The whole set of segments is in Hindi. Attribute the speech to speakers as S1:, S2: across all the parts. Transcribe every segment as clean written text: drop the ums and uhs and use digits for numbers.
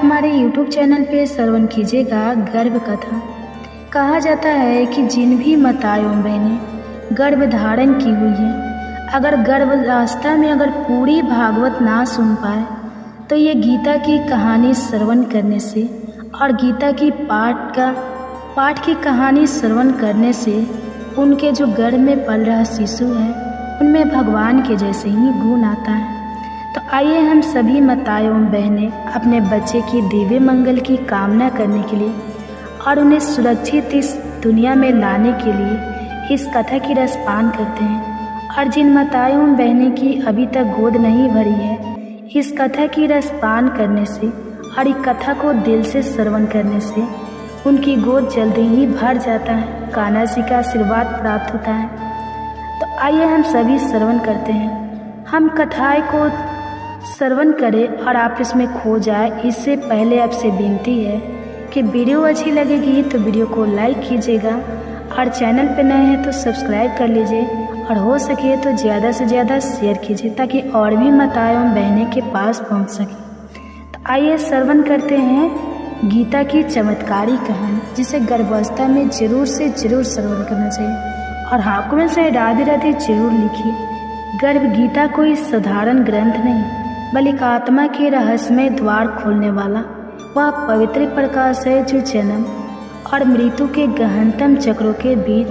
S1: हमारे YouTube चैनल पे श्रवण कीजिएगा गर्भ कथा। कहा जाता है कि जिन भी माताओं बहनें गर्भ धारण की हुई है, अगर गर्भावस्था में अगर पूरी भागवत ना सुन पाए तो ये गीता की कहानी श्रवण करने से और गीता की पाठ की कहानी श्रवण करने से उनके जो गर्भ में पल रहा शिशु है उनमें भगवान के जैसे ही गुण आता है। तो आइए हम सभी माताओं बहनें अपने बच्चे की दिव्य मंगल की कामना करने के लिए और उन्हें सुरक्षित इस दुनिया में लाने के लिए इस कथा की रसपान करते हैं। और जिन माताओं बहनें की अभी तक गोद नहीं भरी है, इस कथा की रसपान करने से और इस कथा को दिल से श्रवण करने से उनकी गोद जल्दी ही भर जाता है, कान्हा जी का आशीर्वाद प्राप्त होता है। तो आइए हम सभी श्रवण करते हैं। हम कथाएं को श्रवण करें और आप इसमें खो जाए, इससे पहले आपसे विनती है कि वीडियो अच्छी लगेगी तो वीडियो को लाइक कीजिएगा और चैनल पर नए हैं तो सब्सक्राइब कर लीजिए और हो सके तो ज़्यादा से ज़्यादा शेयर कीजिए ताकि और भी माताओं बहनें के पास पहुंच सके। तो आइए श्रवण करते हैं गीता की चमत्कारी कहानी, जिसे गर्भावस्था में जरूर से जरूर श्रवण करना चाहिए। और हाँ, कमेंट से राधे राधे जरूर लिखिए। गर्भ गीता कोई साधारण ग्रंथ नहीं बल्कि आत्मा के रहस्यमय द्वार खोलने वाला वह पवित्र प्रकाश है जो जन्म और मृत्यु के गहनतम चक्रों के बीच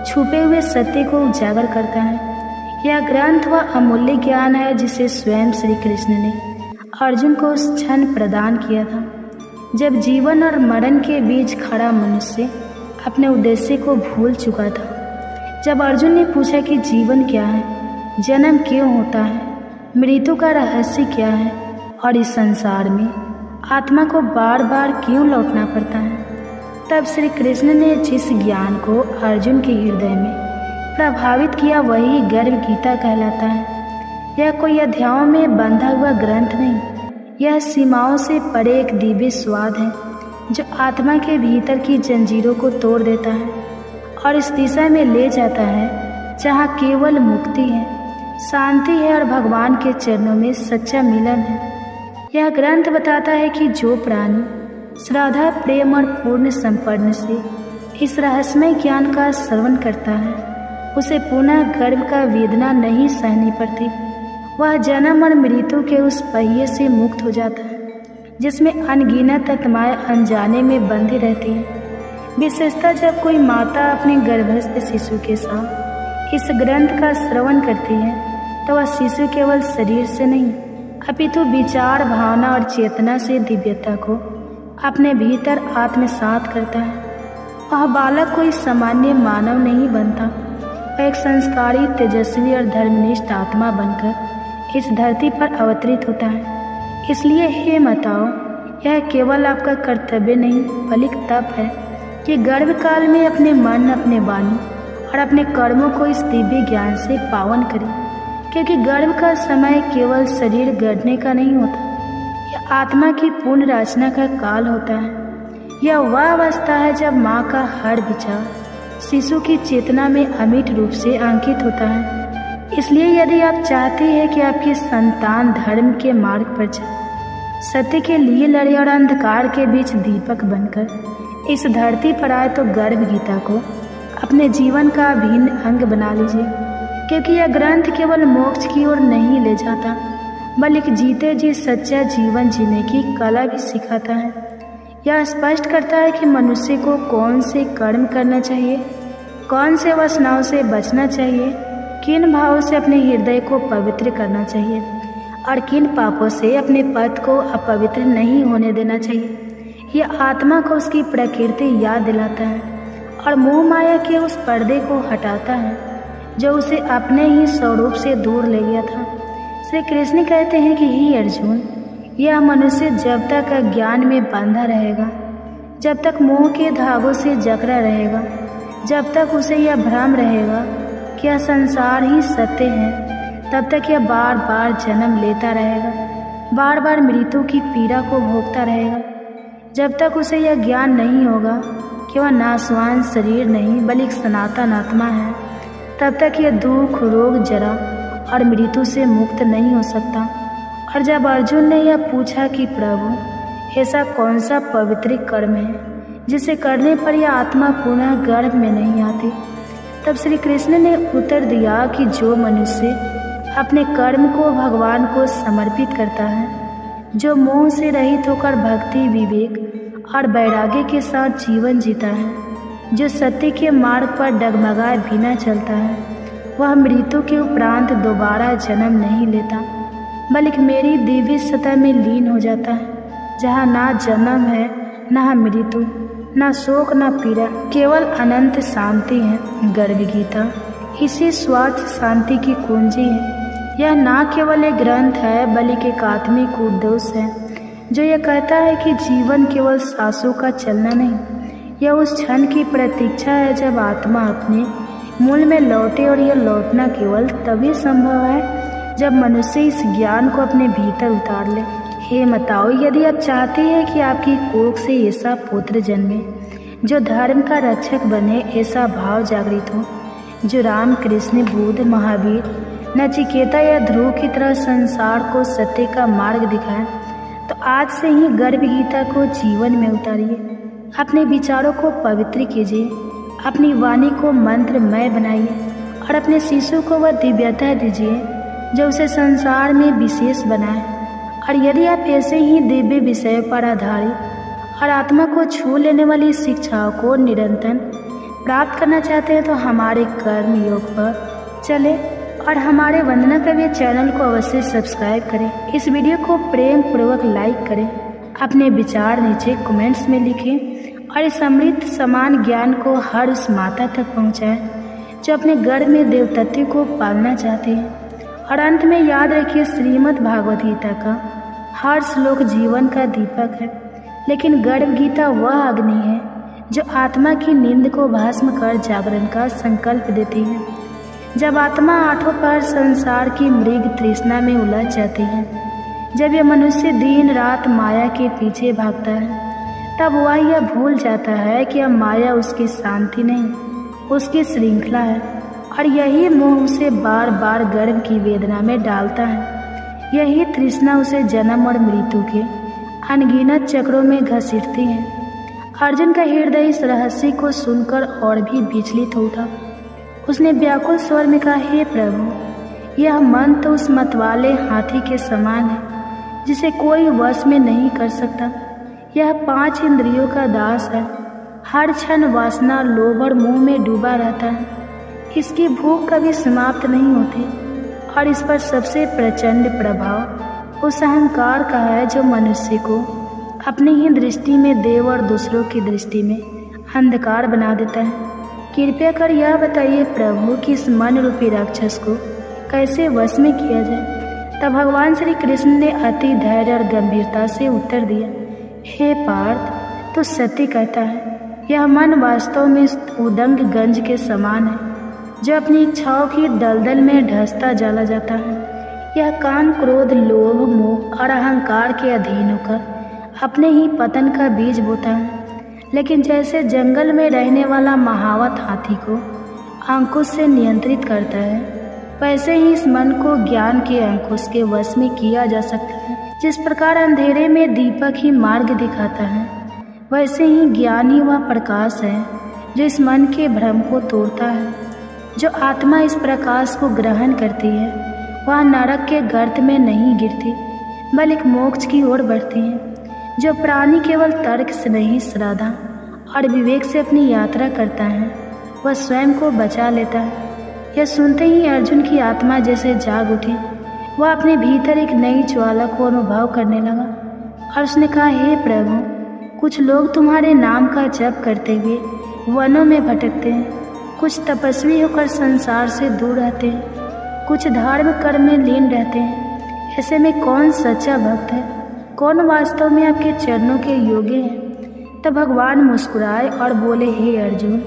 S1: छुपे हुए सत्य को उजागर करता है। यह ग्रंथ वह अमूल्य ज्ञान है जिसे स्वयं श्री कृष्ण ने अर्जुन को उस क्षण प्रदान किया था जब जीवन और मरण के बीच खड़ा मनुष्य अपने उद्देश्य को भूल चुका था। जब अर्जुन ने पूछा कि जीवन क्या है, जन्म क्यों होता है, मृत्यु का रहस्य क्या है और इस संसार में आत्मा को बार बार क्यों लौटना पड़ता है, तब श्री कृष्ण ने जिस ज्ञान को अर्जुन के हृदय में प्रभावित किया वही गर्भ गीता कहलाता है। यह कोई अध्यायों में बंधा हुआ ग्रंथ नहीं, यह सीमाओं से परे एक दिव्य स्वाद है जो आत्मा के भीतर की जंजीरों को तोड़ देता है और इस दिशा में ले जाता है जहाँ केवल मुक्ति है, शांति है और भगवान के चरणों में सच्चा मिलन है। यह ग्रंथ बताता है कि जो प्राणी श्रद्धा, प्रेम और पूर्ण संपन्न से इस रहस्यमय ज्ञान का श्रवण करता है उसे पुनः गर्भ का वेदना नहीं सहनी पड़ती। वह जन्म और मृत्यु के उस पहिए से मुक्त हो जाता है जिसमें अनगिनत आत्माएं अनजाने में बंधी रहती हैं। विशेषतः जब कोई माता अपने गर्भस्थ शिशु के साथ इस ग्रंथ का श्रवण करती है तो वह शिशु केवल शरीर से नहीं अपितु विचार, भावना और चेतना से दिव्यता को अपने भीतर आत्मसात करता है। वह बालक कोई सामान्य मानव नहीं बनता, वह एक संस्कारी, तेजस्वी और धर्मनिष्ठ आत्मा बनकर इस धरती पर अवतरित होता है। इसलिए हे माताओं, यह केवल आपका कर्तव्य नहीं बल्कि तप है कि गर्भकाल में अपने मन, अपने वाणी और अपने कर्मों को इस दिव्य ज्ञान से पावन करें, क्योंकि गर्भ का समय केवल शरीर गढ़ने का नहीं होता, यह आत्मा की पूर्ण रचना का काल होता है। यह वह अवस्था है जब माँ का हर विचार शिशु की चेतना में अमिट रूप से अंकित होता है। इसलिए यदि आप चाहते हैं कि आपकी संतान धर्म के मार्ग पर चले, सत्य के लिए लड़े और अंधकार के बीच दीपक बनकर इस धरती पर आए, तो गर्भ गीता को अपने जीवन का अभिन्न अंग बना लीजिए, क्योंकि यह ग्रंथ केवल मोक्ष की ओर नहीं ले जाता बल्कि जीते जी सच्चा जीवन जीने की कला भी सिखाता है। यह स्पष्ट करता है कि मनुष्य को कौन से कर्म करना चाहिए, कौन से वासनाओं से बचना चाहिए, किन भावों से अपने हृदय को पवित्र करना चाहिए और किन पापों से अपने पथ को अपवित्र नहीं होने देना चाहिए। यह आत्मा को उसकी प्रकृति याद दिलाता है और मोह माया के उस पर्दे को हटाता है जो उसे अपने ही स्वरूप से दूर ले गया था। श्री कृष्ण कहते हैं कि हे अर्जुन, यह मनुष्य जब तक अज्ञान में बंधा रहेगा, जब तक मोह के धागों से जकड़ा रहेगा, जब तक उसे यह भ्रम रहेगा कि यह संसार ही सत्य है, तब तक यह बार बार जन्म लेता रहेगा, बार बार मृत्यु की पीड़ा को भोगता रहेगा। जब तक उसे यह ज्ञान नहीं होगा कि वह नाशवान शरीर नहीं बल्कि सनातन आत्मा है, तब तक यह दुख, रोग, जरा और मृत्यु से मुक्त नहीं हो सकता। और जब अर्जुन ने यह पूछा कि प्रभु ऐसा कौन सा पवित्र कर्म है जिसे करने पर यह आत्मा पुनः गर्भ में नहीं आती। तब श्री कृष्ण ने उत्तर दिया कि जो मनुष्य अपने कर्म को भगवान को समर्पित करता है, जो मोह से रहित होकर भक्ति, विवेक और वैराग्य के साथ जीवन जीता है, जो सत्य के मार्ग पर डगमगाए बिना चलता है, वह मृत्यु के उपरांत दोबारा जन्म नहीं लेता, बल्कि मेरी दिव्य सत्ता में लीन हो जाता है, जहाँ ना जन्म है, ना मृत्यु, ना शोक, ना पीड़ा, केवल अनंत शांति है। गर्भ गीता इसी स्वार्थ शांति की कुंजी है। यह ना केवल एक ग्रंथ है, बल्कि एक आत्मिक उद्देश्य है जो यह कहता है कि जीवन केवल सांसों का चलना नहीं, यह उस क्षण की प्रतीक्षा है जब आत्मा अपने मूल में लौटे, और यह लौटना केवल तभी संभव है जब मनुष्य इस ज्ञान को अपने भीतर उतार ले। हे माताओं, यदि आप चाहते हैं कि आपकी कोख से ऐसा पुत्र जन्मे जो धर्म का रक्षक बने, ऐसा भाव जागृत हो, जो राम, कृष्ण, बुद्ध, महावीर, नचिकेता या ध्रुव की तरह संसार को सत्य का मार्ग दिखाए, तो आज से ही गर्भ गीता को जीवन में उतारिए। अपने विचारों को पवित्र कीजिए, अपनी वाणी को मंत्रमय बनाइए और अपने शिशु को वह दिव्यता दीजिए जो उसे संसार में विशेष बनाए। और यदि आप ऐसे ही दिव्य विषय पर आधारित और आत्मा को छू लेने वाली शिक्षाओं को निरंतर प्राप्त करना चाहते हैं, तो हमारे कर्म योग पर चले और हमारे वंदना कवि चैनल को अवश्य सब्सक्राइब करें। इस वीडियो को प्रेम पूर्वक लाइक करें, अपने विचार नीचे कमेंट्स में लिखें और इस अमृत समान ज्ञान को हर उस माता तक पहुँचाएं जो अपने गर्भ में देवतत्व को पालना चाहते हैं। और अंत में याद रखिए, श्रीमद् भागवत गीता का हर श्लोक जीवन का दीपक है, लेकिन गर्भ गीता वह अग्नि है जो आत्मा की नींद को भस्म कर जागरण का संकल्प देती है। जब आत्मा आठों पहर संसार की मृग तृष्णा में उलझ जाती है, जब यह मनुष्य दिन रात माया के पीछे भागता है, तब वह यह भूल जाता है कि अब माया उसकी शांति नहीं, उसकी श्रृंखला है, और यही मोह उसे बार बार गर्भ की वेदना में डालता है। यही तृष्णा उसे जन्म और मृत्यु के अनगिनत चक्रों में घसीटती है। अर्जुन का हृदय इस रहस्य को सुनकर और भी विचलित हो उठा। उसने व्याकुल स्वर में कहा, हे प्रभु, यह मन तो उस मतवाले हाथी के समान है जिसे कोई वश में नहीं कर सकता। यह 5 इंद्रियों का दास है, हर क्षण वासना, लोभ और मोह में डूबा रहता है। इसकी भूख कभी समाप्त नहीं होती, और इस पर सबसे प्रचंड प्रभाव उस अहंकार का है जो मनुष्य को अपनी ही दृष्टि में देव और दूसरों की दृष्टि में अंधकार बना देता है। कृपया कर यह बताइए प्रभु कि इस मन रूपी राक्षस को कैसे वश में किया जाए। तब भगवान श्री कृष्ण ने अति धैर्य और गंभीरता से उत्तर दिया, हे पार्थ, तो सत्य कहता है, यह मन वास्तव में उदंग गंज के समान है जो अपनी इच्छाओं की दलदल में ढसता चला जाता है। यह काम, क्रोध, लोभ, मोह और अहंकार के अधीन होकर अपने ही पतन का बीज बोता है। लेकिन जैसे जंगल में रहने वाला महावत हाथी को अंकुश से नियंत्रित करता है, वैसे ही इस मन को ज्ञान के अंकुश के वश में किया जा सकता है। जिस प्रकार अंधेरे में दीपक ही मार्ग दिखाता है, वैसे ही ज्ञान ही वह प्रकाश है जो इस मन के भ्रम को तोड़ता है। जो आत्मा इस प्रकाश को ग्रहण करती है, वह नरक के गर्त में नहीं गिरती, बल्कि मोक्ष की ओर बढ़ती है। जो प्राणी केवल तर्क से नहीं, श्रद्धा और विवेक से अपनी यात्रा करता है, वह स्वयं को बचा लेता है। यह सुनते ही अर्जुन की आत्मा जैसे जाग उठी। वह अपने भीतर एक नई ज्वाला को अनुभव करने लगा और उसने कहा, हे प्रभु, कुछ लोग तुम्हारे नाम का जप करते हुए वनों में भटकते हैं, कुछ तपस्वी होकर संसार से दूर रहते हैं, कुछ धर्म कर्म में लीन रहते हैं। ऐसे में कौन सच्चा भक्त है, कौन वास्तव में आपके चरणों के योग्य है? तब भगवान मुस्कुराए और बोले, हे अर्जुन,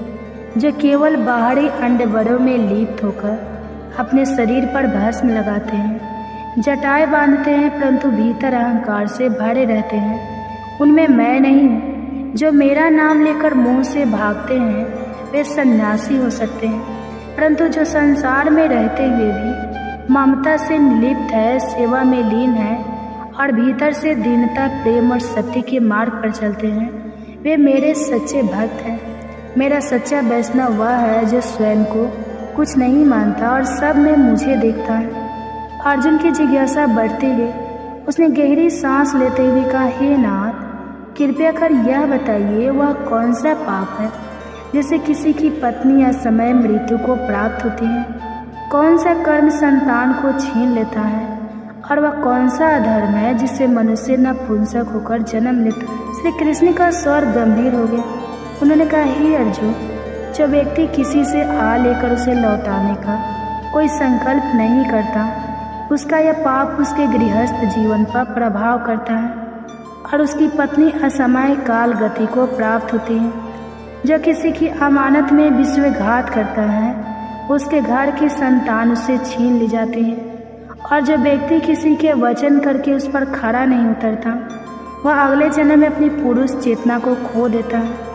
S1: जो केवल बाहरी अंडबरों में लिप्त होकर अपने शरीर पर भस्म लगाते हैं, जटाएं बांधते हैं, परंतु भीतर अहंकार से भरे रहते हैं, उनमें मैं नहीं हूँ। जो मेरा नाम लेकर मुँह से भागते हैं, वे सन्यासी हो सकते हैं, परंतु जो संसार में रहते हुए भी ममता से लिप्त है, सेवा में लीन है और भीतर से दीनता, प्रेम और सत्य के मार्ग पर चलते हैं, वे मेरे सच्चे भक्त हैं। मेरा सच्चा वैष्णव वह है जो स्वयं को कुछ नहीं मानता और सब में मुझे देखता है। अर्जुन की जिज्ञासा बढ़ती गई। उसने गहरी सांस लेते हुए कहा, हे नाथ, कृपया कर यह बताइए वह कौन सा पाप है जिससे किसी की पत्नी या समय मृत्यु को प्राप्त होती है? कौन सा कर्म संतान को छीन लेता है? और वह कौन सा अधर्म है जिससे मनुष्य नपुंसक होकर जन्म लेता है? श्री कृष्ण का स्वर गंभीर हो गया। उन्होंने कहा, हे अर्जुन, जो व्यक्ति किसी से आ लेकर उसे लौटाने का कोई संकल्प नहीं करता, उसका यह पाप उसके गृहस्थ जीवन पर प्रभाव करता है और उसकी पत्नी असमय काल गति को प्राप्त होती है। जो किसी की अमानत में विश्वासघात करता है, उसके घर की संतान उसे छीन ली जाती है। और जो व्यक्ति किसी के वचन करके उस पर खरा नहीं उतरता, वह अगले जन्म में अपनी पुरुष चेतना को खो देता है।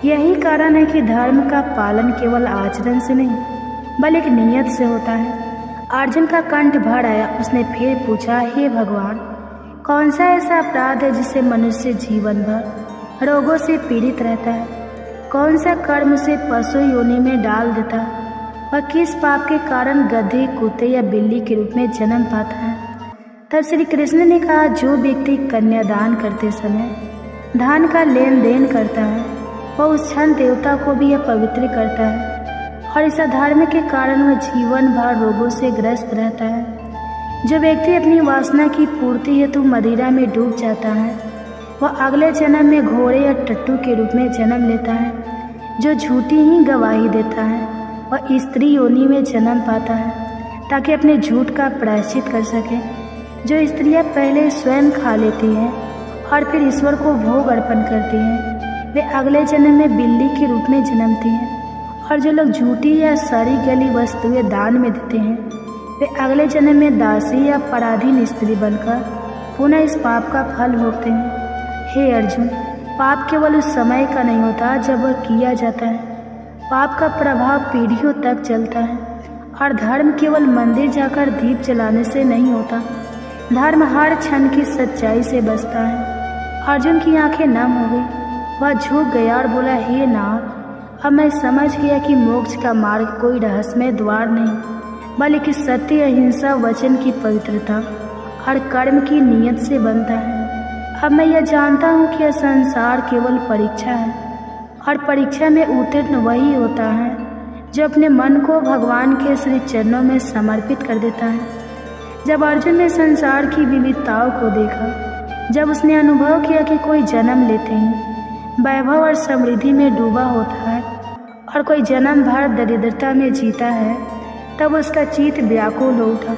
S1: यही कारण है कि धर्म का पालन केवल आचरण से नहीं बल्कि एक नियत से होता है। अर्जुन का कंठ भर आया। उसने फिर पूछा, हे भगवान, कौन सा ऐसा अपराध है जिससे मनुष्य जीवन भर रोगों से पीड़ित रहता है? कौन सा कर्म उसे पशु योनि में डाल देता है? वह किस पाप के कारण गधे, कुत्ते या बिल्ली के रूप में जन्म पाता है? तब श्री कृष्ण ने कहा, जो व्यक्ति कन्यादान करते समय धन का लेन देन करता है, वह उस क्षण देवता को भी अपवित्र करता है और इस अधर्म के कारण वह जीवन भर रोगों से ग्रस्त रहता है। जो व्यक्ति अपनी वासना की पूर्ति हेतु मदिरा में डूब जाता है, वह अगले जन्म में घोड़े या टट्टू के रूप में जन्म लेता है। जो झूठी ही गवाही देता है, वह स्त्री योनि में जन्म पाता है ताकि अपने झूठ का प्रायश्चित कर सके। जो स्त्रियां पहले स्वयं खा लेती हैं और फिर ईश्वर को भोग अर्पण करती हैं, वे अगले जन्म में बिल्ली के रूप में जन्मती हैं। और जो लोग झूठी या सड़ी गली वस्तुएं दान में देते हैं, वे अगले जन्म में दासी या पराधीन स्त्री बनकर पुनः इस पाप का फल भोगते हैं। हे अर्जुन, पाप केवल उस समय का नहीं होता जब वह किया जाता है। पाप का प्रभाव पीढ़ियों तक चलता है और धर्म केवल मंदिर जाकर दीप जलाने से नहीं होता। धर्म हर क्षण की सच्चाई से बसता है। अर्जुन की आंखें नम हो गई। वह झुक गया और बोला, हे नाथ, अब मैं समझ गया कि मोक्ष का मार्ग कोई रहस्यमय द्वार नहीं बल्कि सत्य, अहिंसा, वचन की पवित्रता और कर्म की नियत से बनता है। अब मैं यह जानता हूँ कि यह संसार केवल परीक्षा है और परीक्षा में उत्तीर्ण वही होता है जो अपने मन को भगवान के श्री चरणों में समर्पित कर देता है। जब अर्जुन ने संसार की विविधताओं को देखा, जब उसने अनुभव किया कि कोई जन्म लेते ही वैभव और समृद्धि में डूबा होता है और कोई जन्म भर दरिद्रता में जीता है, तब उसका चित्त व्याकुल हो उठा।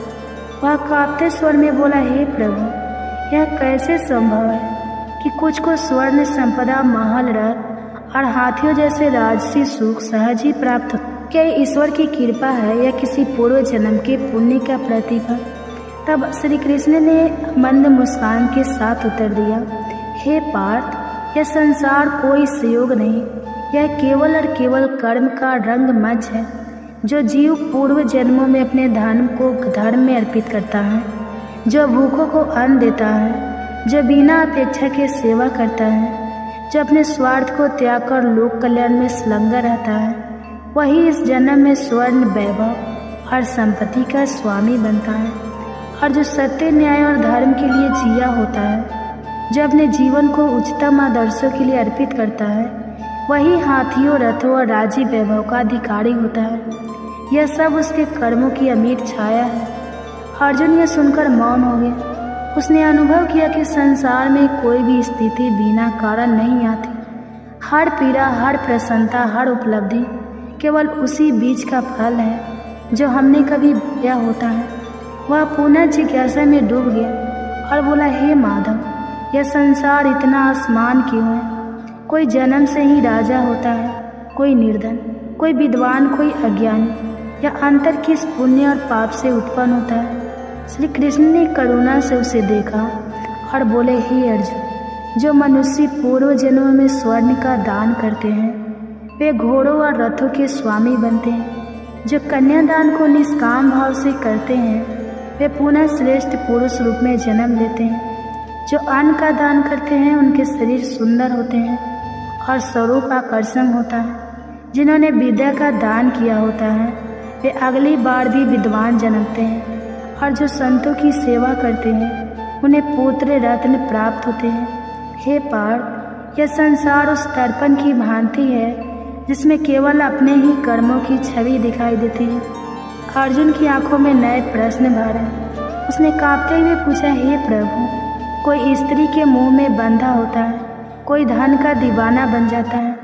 S1: वह कांपते स्वर में बोला, हे प्रभु, यह कैसे संभव है कि कुछ को स्वर्ण संपदा, महल, रथ और हाथियों जैसे राजसी सुख सहज ही प्राप्त हो? क्या ईश्वर की कृपा है या किसी पूर्व जन्म के पुण्य का प्रतिफल? तब श्री कृष्ण ने मंद मुस्कान के साथ उत्तर दिया, हे पार्थ, यह संसार कोई संयोग नहीं, यह केवल और केवल कर्म का रंगमंच है। जो जीव पूर्व जन्मों में अपने धर्म को धर्म में अर्पित करता है, जो भूखों को अन्न देता है, जो बिना अपेक्षा के सेवा करता है, जो अपने स्वार्थ को त्याग कर लोक कल्याण में संलग्न रहता है, वही इस जन्म में स्वर्ण, वैभव और संपत्ति का स्वामी बनता है। और जो सत्य, न्याय और धर्म के लिए जिया होता है, जो अपने जीवन को उच्चतम आदर्शों के लिए अर्पित करता है, वही हाथियों, रथों और राज्य वैभव का अधिकारी होता है। यह सब उसके कर्मों की अमीर छाया है। अर्जुन यह सुनकर मौन हो गया। उसने अनुभव किया कि संसार में कोई भी स्थिति बिना कारण नहीं आती। हर पीड़ा, हर प्रसन्नता, हर उपलब्धि केवल उसी बीज का फल है जो हमने कभी बोया होता है। वह पुनः जिज्ञासा में डूब गया और बोला, हे माधव, यह संसार इतना आसमान क्यों है? कोई जन्म से ही राजा होता है, कोई निर्धन, कोई विद्वान, कोई अज्ञानी। यह अंतर किस पुण्य और पाप से उत्पन्न होता है? श्री कृष्ण ने करुणा से उसे देखा और बोले, हे अर्जुन, जो मनुष्य पूर्व जन्मों में स्वर्ण का दान करते हैं, वे घोड़ों और रथों के स्वामी बनते हैं। जो कन्यादान को निष्काम भाव से करते हैं, वे पुनः श्रेष्ठ पुरुष रूप में जन्म लेते हैं। जो अन्न का दान करते हैं उनके शरीर सुंदर होते हैं और स्वरूप आकर्षण होता है। जिन्होंने विद्या का दान किया होता है वे अगली बार भी विद्वान जन्मते हैं, और जो संतों की सेवा करते हैं उन्हें पुत्र रत्न प्राप्त होते हैं। हे पार्थ, यह संसार उस दर्पण की भांति है जिसमें केवल अपने ही कर्मों की छवि दिखाई देती है। अर्जुन की आंखों में नए प्रश्न भरे। उसने कांपते हुए पूछा, हे प्रभु, कोई स्त्री के मुंह में बंधा होता है, कोई धन का दीवाना बन जाता है,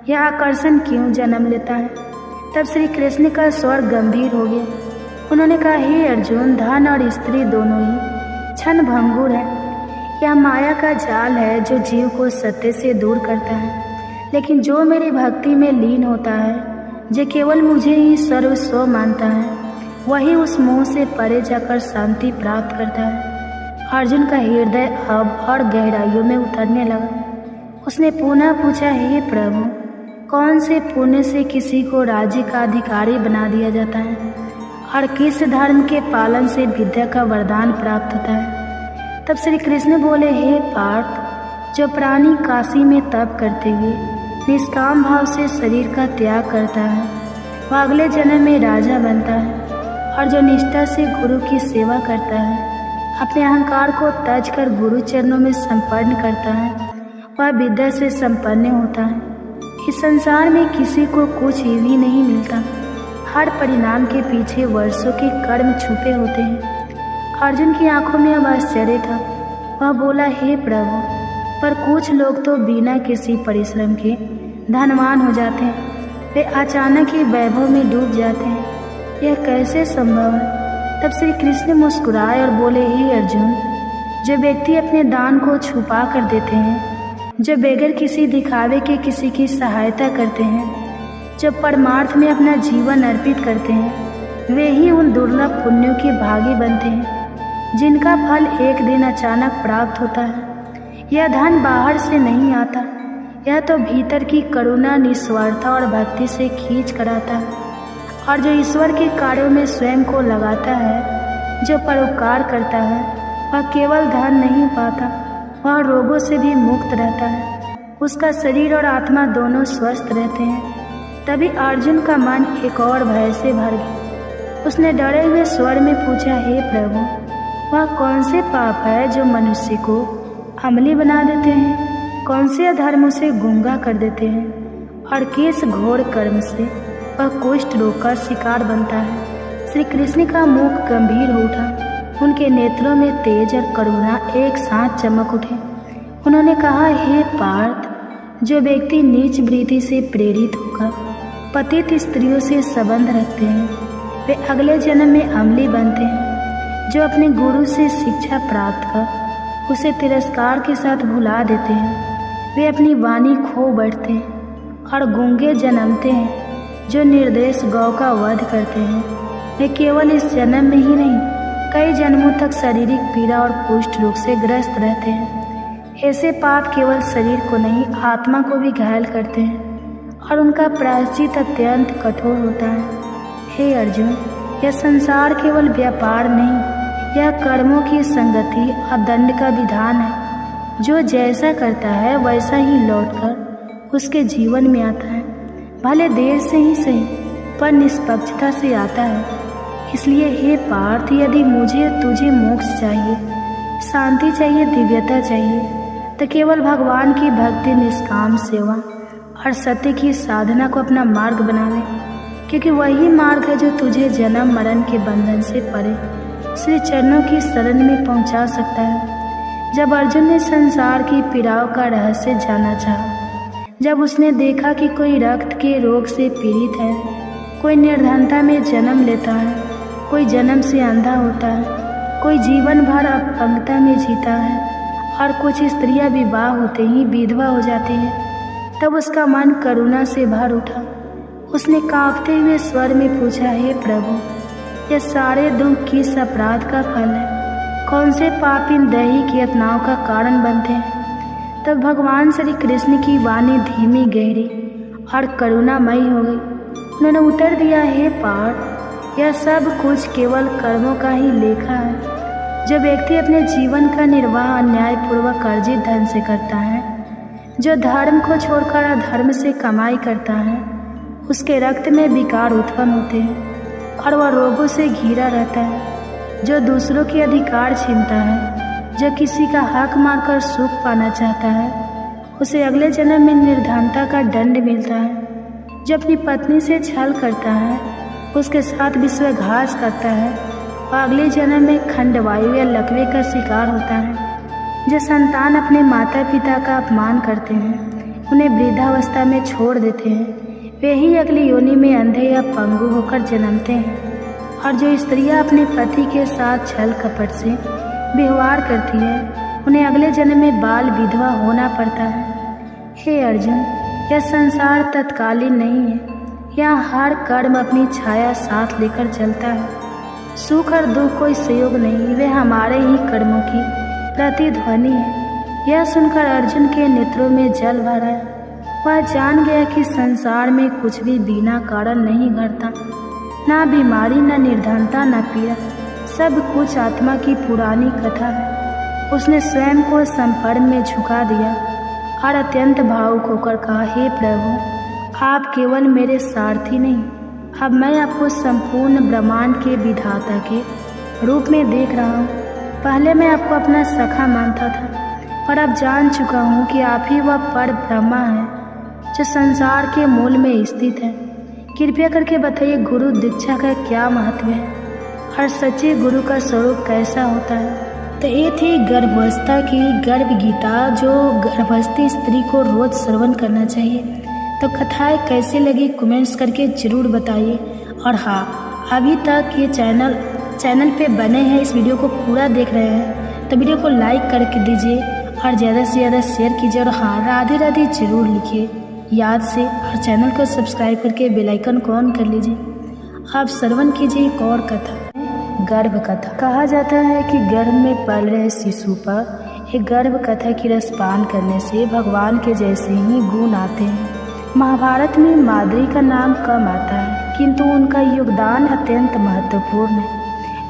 S1: यह आकर्षण क्यों जन्म लेता है? तब श्री कृष्ण का स्वर गंभीर हो गया। उन्होंने कहा, हे अर्जुन, धन और स्त्री दोनों ही क्षण भंगुर है। यह माया का जाल है जो जीव को सत्य से दूर करता है। लेकिन जो मेरी भक्ति में लीन होता है, जो केवल मुझे ही सर्वस्व मानता है, वही उस मोह से परे जाकर शांति प्राप्त करता है। अर्जुन का हृदय अब और गहराइयों में उतरने लगा। उसने पुनः पूछा, हे प्रभु, कौन से पुण्य से किसी को राज्य का अधिकारी बना दिया जाता है, और किस धर्म के पालन से विद्या का वरदान प्राप्त होता है? तब श्री कृष्ण बोले, हे पार्थ, जो प्राणी काशी में तप करते हुए निष्काम भाव से शरीर का त्याग करता है, वह अगले जन्म में राजा बनता है। और जो निष्ठा से गुरु की सेवा करता है, अपने अहंकार को त्याज कर गुरु चरणों में संपन्न करता है, वह विद्या से संपन्न होता है। इस संसार में किसी को कुछ भी नहीं मिलता। हर परिणाम के पीछे वर्षों के कर्म छुपे होते हैं। अर्जुन की आंखों में अब आश्चर्य था। वह बोला, हे प्रभु, पर कुछ लोग तो बिना किसी परिश्रम के धनवान हो जाते हैं, वे अचानक ही वैभव में डूब जाते हैं, यह कैसे संभव है? तब श्री कृष्ण मुस्कुराए और बोले, हे अर्जुन, जो व्यक्ति अपने दान को छुपा कर देते हैं, जो बगैर किसी दिखावे के किसी की सहायता करते हैं, जो परमार्थ में अपना जीवन अर्पित करते हैं, वे ही उन दुर्लभ पुण्यों के भागी बनते हैं जिनका फल एक दिन अचानक प्राप्त होता है। यह धन बाहर से नहीं आता, यह तो भीतर की करुणा, निस्वार्थता और भक्ति से खींच कर आता है। और जो ईश्वर के कार्यों में स्वयं को लगाता है, जो परोपकार करता है, वह केवल धन नहीं पाता, वह रोगों से भी मुक्त रहता है। उसका शरीर और आत्मा दोनों स्वस्थ रहते हैं। तभी अर्जुन का मन एक और भय से भर गया। उसने डरे हुए स्वर में पूछा, हे प्रभु, वह कौन से पाप है जो मनुष्य को अमली बना देते हैं? कौन से अधर्म उसे गूंगा कर देते हैं? और किस घोर कर्म से वह कुष्ठ रोग का शिकार बनता है? श्री कृष्ण का मुख गंभीर हो उठा। उनके नेत्रों में तेज और करुणा एक साथ चमक उठे। उन्होंने कहा, हे पार्थ, जो व्यक्ति नीच वृत्ति से प्रेरित होकर पतित स्त्रियों से संबंध रखते हैं, वे अगले जन्म में अमली बनते हैं। जो अपने गुरु से शिक्षा प्राप्त कर उसे तिरस्कार के साथ भुला देते हैं, वे अपनी वाणी खो बैठते हैं और गूंगे जन्मते हैं। जो निर्देश गौ का वध करते हैं, वे केवल इस जन्म में ही नहीं, कई जन्मों तक शारीरिक पीड़ा और कुष्ठ रोग से ग्रस्त रहते हैं। ऐसे पाप केवल शरीर को नहीं, आत्मा को भी घायल करते हैं और उनका प्रायश्चित अत्यंत कठोर होता है। हे अर्जुन, यह संसार केवल व्यापार नहीं, यह कर्मों की संगति और दंड का विधान है। जो जैसा करता है वैसा ही लौटकर उसके जीवन में आता है, भले देर से ही सही, पर निष्पक्षता से आता है। इसलिए हे पार्थ, यदि मुझे तुझे मोक्ष चाहिए, शांति चाहिए, दिव्यता चाहिए, तो केवल भगवान की भक्ति, निष्काम सेवा और सत्य की साधना को अपना मार्ग बना ले, क्योंकि वही मार्ग है जो तुझे जन्म मरण के बंधन से परे श्री चरणों की शरण में पहुंचा सकता है। जब अर्जुन ने संसार की पीड़ाओं का रहस्य जाना चाहा, जब उसने देखा कि कोई रक्त के रोग से पीड़ित है, कोई निर्धनता में जन्म लेता है, कोई जन्म से अंधा होता है, कोई जीवन भर अपंगता में जीता है और कुछ स्त्रियां विवाह होते ही विधवा हो जाती हैं, तब उसका मन करुणा से भर उठा। उसने कांपते हुए स्वर में पूछा, हे प्रभु, यह सारे दुख किस अपराध का फल है? कौन से पाप इन दैहिक यातनाओं का कारण बनते हैं? तब भगवान श्री कृष्ण की वाणी धीमी, गहरी और करुणामयी हो गई। उन्होंने उत्तर दिया, हे पार्थ, यह सब कुछ केवल कर्मों का ही लेखा है। जो व्यक्ति अपने जीवन का निर्वाह अन्यायपूर्वक अर्जित धन से करता है, जो धर्म को छोड़कर अधर्म से कमाई करता है, उसके रक्त में विकार उत्पन्न होते हैं और वह रोगों से घिरा रहता है। जो दूसरों के अधिकार छीनता है, जो किसी का हक मारकर सुख पाना चाहता है, उसे अगले जन्म में निर्धनता का दंड मिलता है। जो अपनी पत्नी से छल करता है, उसके साथ विश्वासघात करता है, वह अगले जन्म में खंडवायु या लकवे का शिकार होता है। जो संतान अपने माता पिता का अपमान करते हैं, उन्हें वृद्धावस्था में छोड़ देते हैं, वे ही अगली योनि में अंधे या पंगु होकर जन्मते हैं। और जो स्त्रियां अपने पति के साथ छल कपट से व्यवहार करती है, उन्हें अगले जन्म में बाल विधवा होना पड़ता है। हे अर्जुन, यह संसार तत्कालीन नहीं है। यहाँ हर कर्म अपनी छाया साथ लेकर चलता है। सुख और दुख कोई संयोग नहीं, वे हमारे ही कर्मों की प्रतिध्वनि है। यह सुनकर अर्जुन के नेत्रों में जल भर आया। वह जान गया कि संसार में कुछ भी बिना कारण नहीं घटता, ना बीमारी, ना निर्धनता, ना पीड़ा। सब कुछ आत्मा की पुरानी कथा है। उसने स्वयं को समर्पण में झुका दिया और अत्यंत भावुक होकर कहा, हे प्रभु, आप केवल मेरे सारथी नहीं, अब मैं आपको संपूर्ण ब्रह्मांड के विधाता के रूप में देख रहा हूँ। पहले मैं आपको अपना सखा मानता था और अब जान चुका हूँ कि आप ही वह पर ब्रह्मा है जो संसार के मूल में स्थित है। कृपया करके बताइए, गुरु दीक्षा का क्या महत्व है और सच्चे गुरु का स्वरूप कैसा होता है। तो ये थी गर्भावस्था की गर्भ गीता, जो गर्भवस्थी स्त्री को रोज श्रवण करना चाहिए। तो कथाएं कैसे लगी कमेंट्स करके ज़रूर बताइए। और हाँ, अभी तक ये चैनल पे बने हैं, इस वीडियो को पूरा देख रहे हैं, तो वीडियो को लाइक करके दीजिए और ज़्यादा से ज़्यादा शेयर कीजिए। और हाँ, राधे राधे ज़रूर लिखिए याद से, और चैनल को सब्सक्राइब करके बेल आइकन को ऑन कर लीजिए। आप श्रवण कीजिए एक और कथा, गर्भ कथा। कहा जाता है कि गर्भ में पल रहे शिशु पर एक गर्भ कथा की रसपान करने से भगवान के जैसे ही गुण आते हैं। महाभारत में माद्री का नाम कम आता है, किंतु उनका योगदान अत्यंत महत्वपूर्ण है।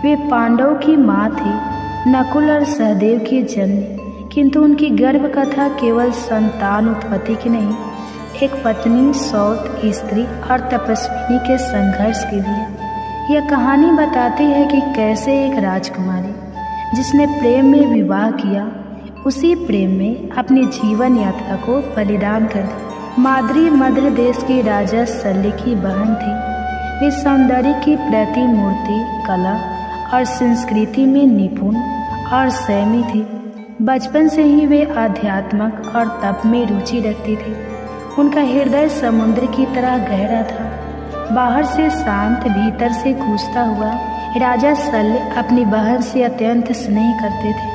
S1: वे पांडव की माँ थी, नकुल और सहदेव की जननी, किंतु उनकी गर्भ कथा केवल संतान उत्पत्ति की नहीं, एक पत्नी, सौत स्त्री और तपस्विनी के संघर्ष की भी है। यह कहानी बताती है कि कैसे एक राजकुमारी जिसने प्रेम में विवाह किया, उसी प्रेम में अपनी जीवन यात्रा को बलिदान कर दी। माद्री मद्र देश के राजा शल्य की बहन थी। वे सौंदर्य की प्रतिमूर्ति, कला और संस्कृति में निपुण और संयमी थी। बचपन से ही वे आध्यात्मक और तप में रुचि रखती थी। उनका हृदय समुद्र की तरह गहरा था, बाहर से शांत, भीतर से गूंजता हुआ। राजा शल्य अपनी बहन से अत्यंत स्नेह करते थे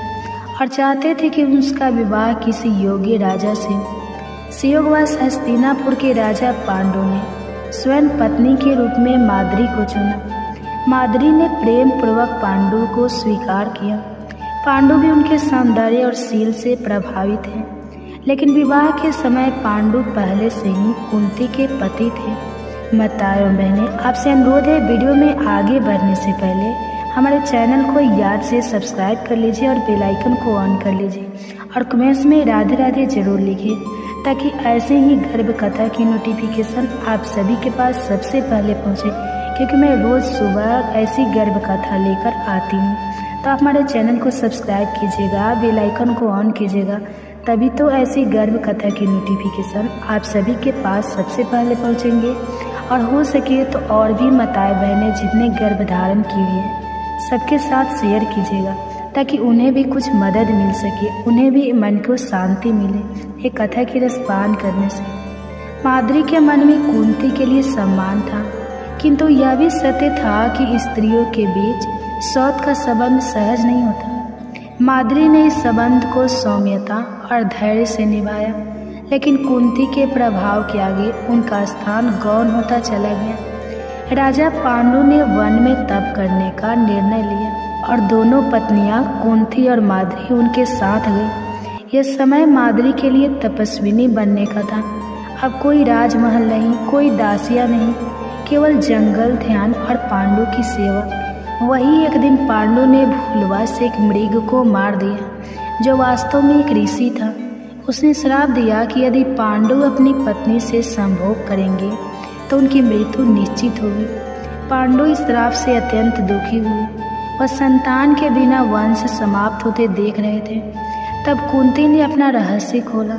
S1: और चाहते थे कि उसका विवाह किसी योग्य राजा से। संयोगवश हस्तिनापुर के राजा पांडु ने स्वयं पत्नी के रूप में माद्री को चुना। माद्री ने प्रेम पूर्वक पांडु को स्वीकार किया। पांडु भी उनके सौंदर्य और शील से प्रभावित हैं, लेकिन विवाह के समय पांडु पहले से ही कुंती के पति थे। माताओं बहनें, आपसे अनुरोध है, वीडियो में आगे बढ़ने से पहले हमारे चैनल को याद से सब्सक्राइब कर लीजिए और बेल आइकन को ऑन कर लीजिए और कमेंट्स में राधे राधे जरूर लिखिए, ताकि ऐसे ही गर्भ कथा की नोटिफिकेशन आप सभी के पास सबसे पहले पहुंचे, क्योंकि मैं रोज़ सुबह ऐसी गर्भ कथा लेकर आती हूं। तो आप हमारे चैनल को सब्सक्राइब कीजिएगा, बेल आइकन को ऑन कीजिएगा, तभी तो ऐसी गर्भ कथा की नोटिफिकेशन आप सभी के पास सबसे पहले पहुंचेंगे। और हो सके तो और भी माताएं बहनें जितने गर्भ धारण की हुई है सबके साथ शेयर कीजिएगा, ताकि उन्हें भी कुछ मदद मिल सके, उन्हें भी मन को शांति मिले एक कथा की रसपान करने से। माद्री के मन में कुंती के लिए सम्मान था, किंतु यह भी सत्य था कि स्त्रियों के बीच सौत का संबंध सहज नहीं होता। माद्री ने इस संबंध को सौम्यता और धैर्य से निभाया, लेकिन कुंती के प्रभाव के आगे उनका स्थान गौण होता चला गया। राजा पांडु ने वन में तप करने का निर्णय लिया और दोनों पत्नियां कुंती और माद्री उनके साथ गई। यह समय माद्री के लिए तपस्विनी बनने का था। अब कोई राजमहल नहीं, कोई दासियां नहीं, केवल जंगल, ध्यान और पांडु की सेवा। वही एक दिन पांडु ने भूलवश एक मृग को मार दिया जो वास्तव में एक ऋषि था। उसने श्राप दिया कि यदि पांडु अपनी पत्नी से संभोग करेंगे तो उनकी मृत्यु निश्चित होगी। पांडु इस श्राप से अत्यंत दुखी हुए। वह संतान के बिना वंश समाप्त होते देख रहे थे। तब कुंती ने अपना रहस्य खोला।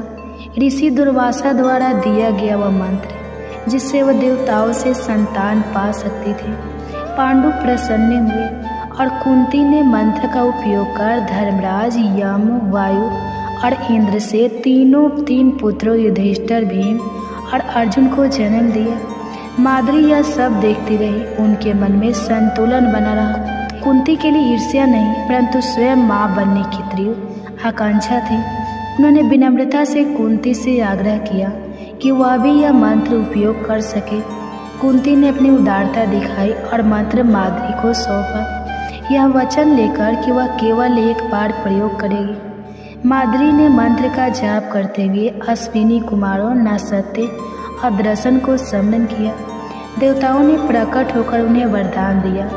S1: ऋषि दुर्वासा द्वारा दिया गया वह मंत्र जिससे वह देवताओं से संतान पा सकती थी। पांडु प्रसन्न हुए और कुंती ने मंत्र का उपयोग कर धर्मराज, यम, वायु और इंद्र से तीन पुत्रों युधिष्ठिर, भीम और अर्जुन को जन्म दिया। माद्री यह सब देखती रही। उनके मन में संतुलन बना रहा। कुंती के लिए ईर्ष्या नहीं परंतु स्वयं माँ बनने की तीव्र आकांक्षा थी। उन्होंने विनम्रता से कुंती से आग्रह किया कि वह भी यह मंत्र उपयोग कर सके। कुंती ने अपनी उदारता दिखाई और मंत्र माद्री को सौंपा, यह वचन लेकर कि वह केवल एक बार प्रयोग करेगी। माद्री ने मंत्र का जाप करते हुए अश्विनी कुमारों नसत्य और दर्शन को सम्मन किया। देवताओं ने प्रकट होकर उन्हें वरदान दिया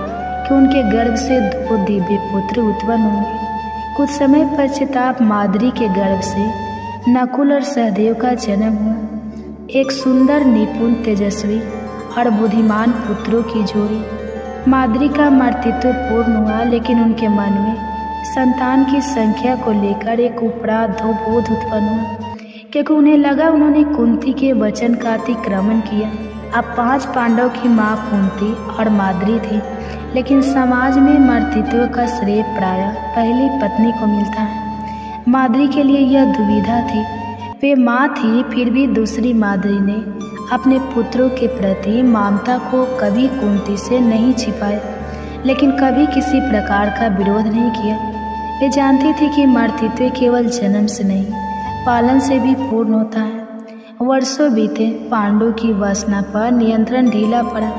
S1: कि उनके गर्भ से 2 दिव्य पुत्र उत्पन्न होंगे। कुछ समय पश्चात माद्री के गर्भ से नकुल और सहदेव का जन्म हुआ। एक सुंदर, निपुण, तेजस्वी और बुद्धिमान पुत्रों की जोड़ी। माद्री का मातृत्व पूर्ण हुआ लेकिन उनके मन में संतान की संख्या को लेकर एक उपराधोबोध उत्पन्न हुआ, क्योंकि उन्हें लगा उन्होंने कुंती के वचन का अतिक्रमण किया। अब 5 पांडव की माँ कुंती और माद्री थी, लेकिन समाज में मातृत्व का श्रेय प्रायः पहली पत्नी को मिलता है। माद्री के लिए यह दुविधा थी। वे माँ थी, फिर भी दूसरी माद्री ने अपने पुत्रों के प्रति ममता को कभी कुंती से नहीं छिपाया, लेकिन कभी किसी प्रकार का विरोध नहीं किया। वे जानती थी कि मातृत्व केवल जन्म से नहीं, पालन से भी पूर्ण होता है। वर्षों बीते, पांडु की वासना पर नियंत्रण ढीला पड़ा।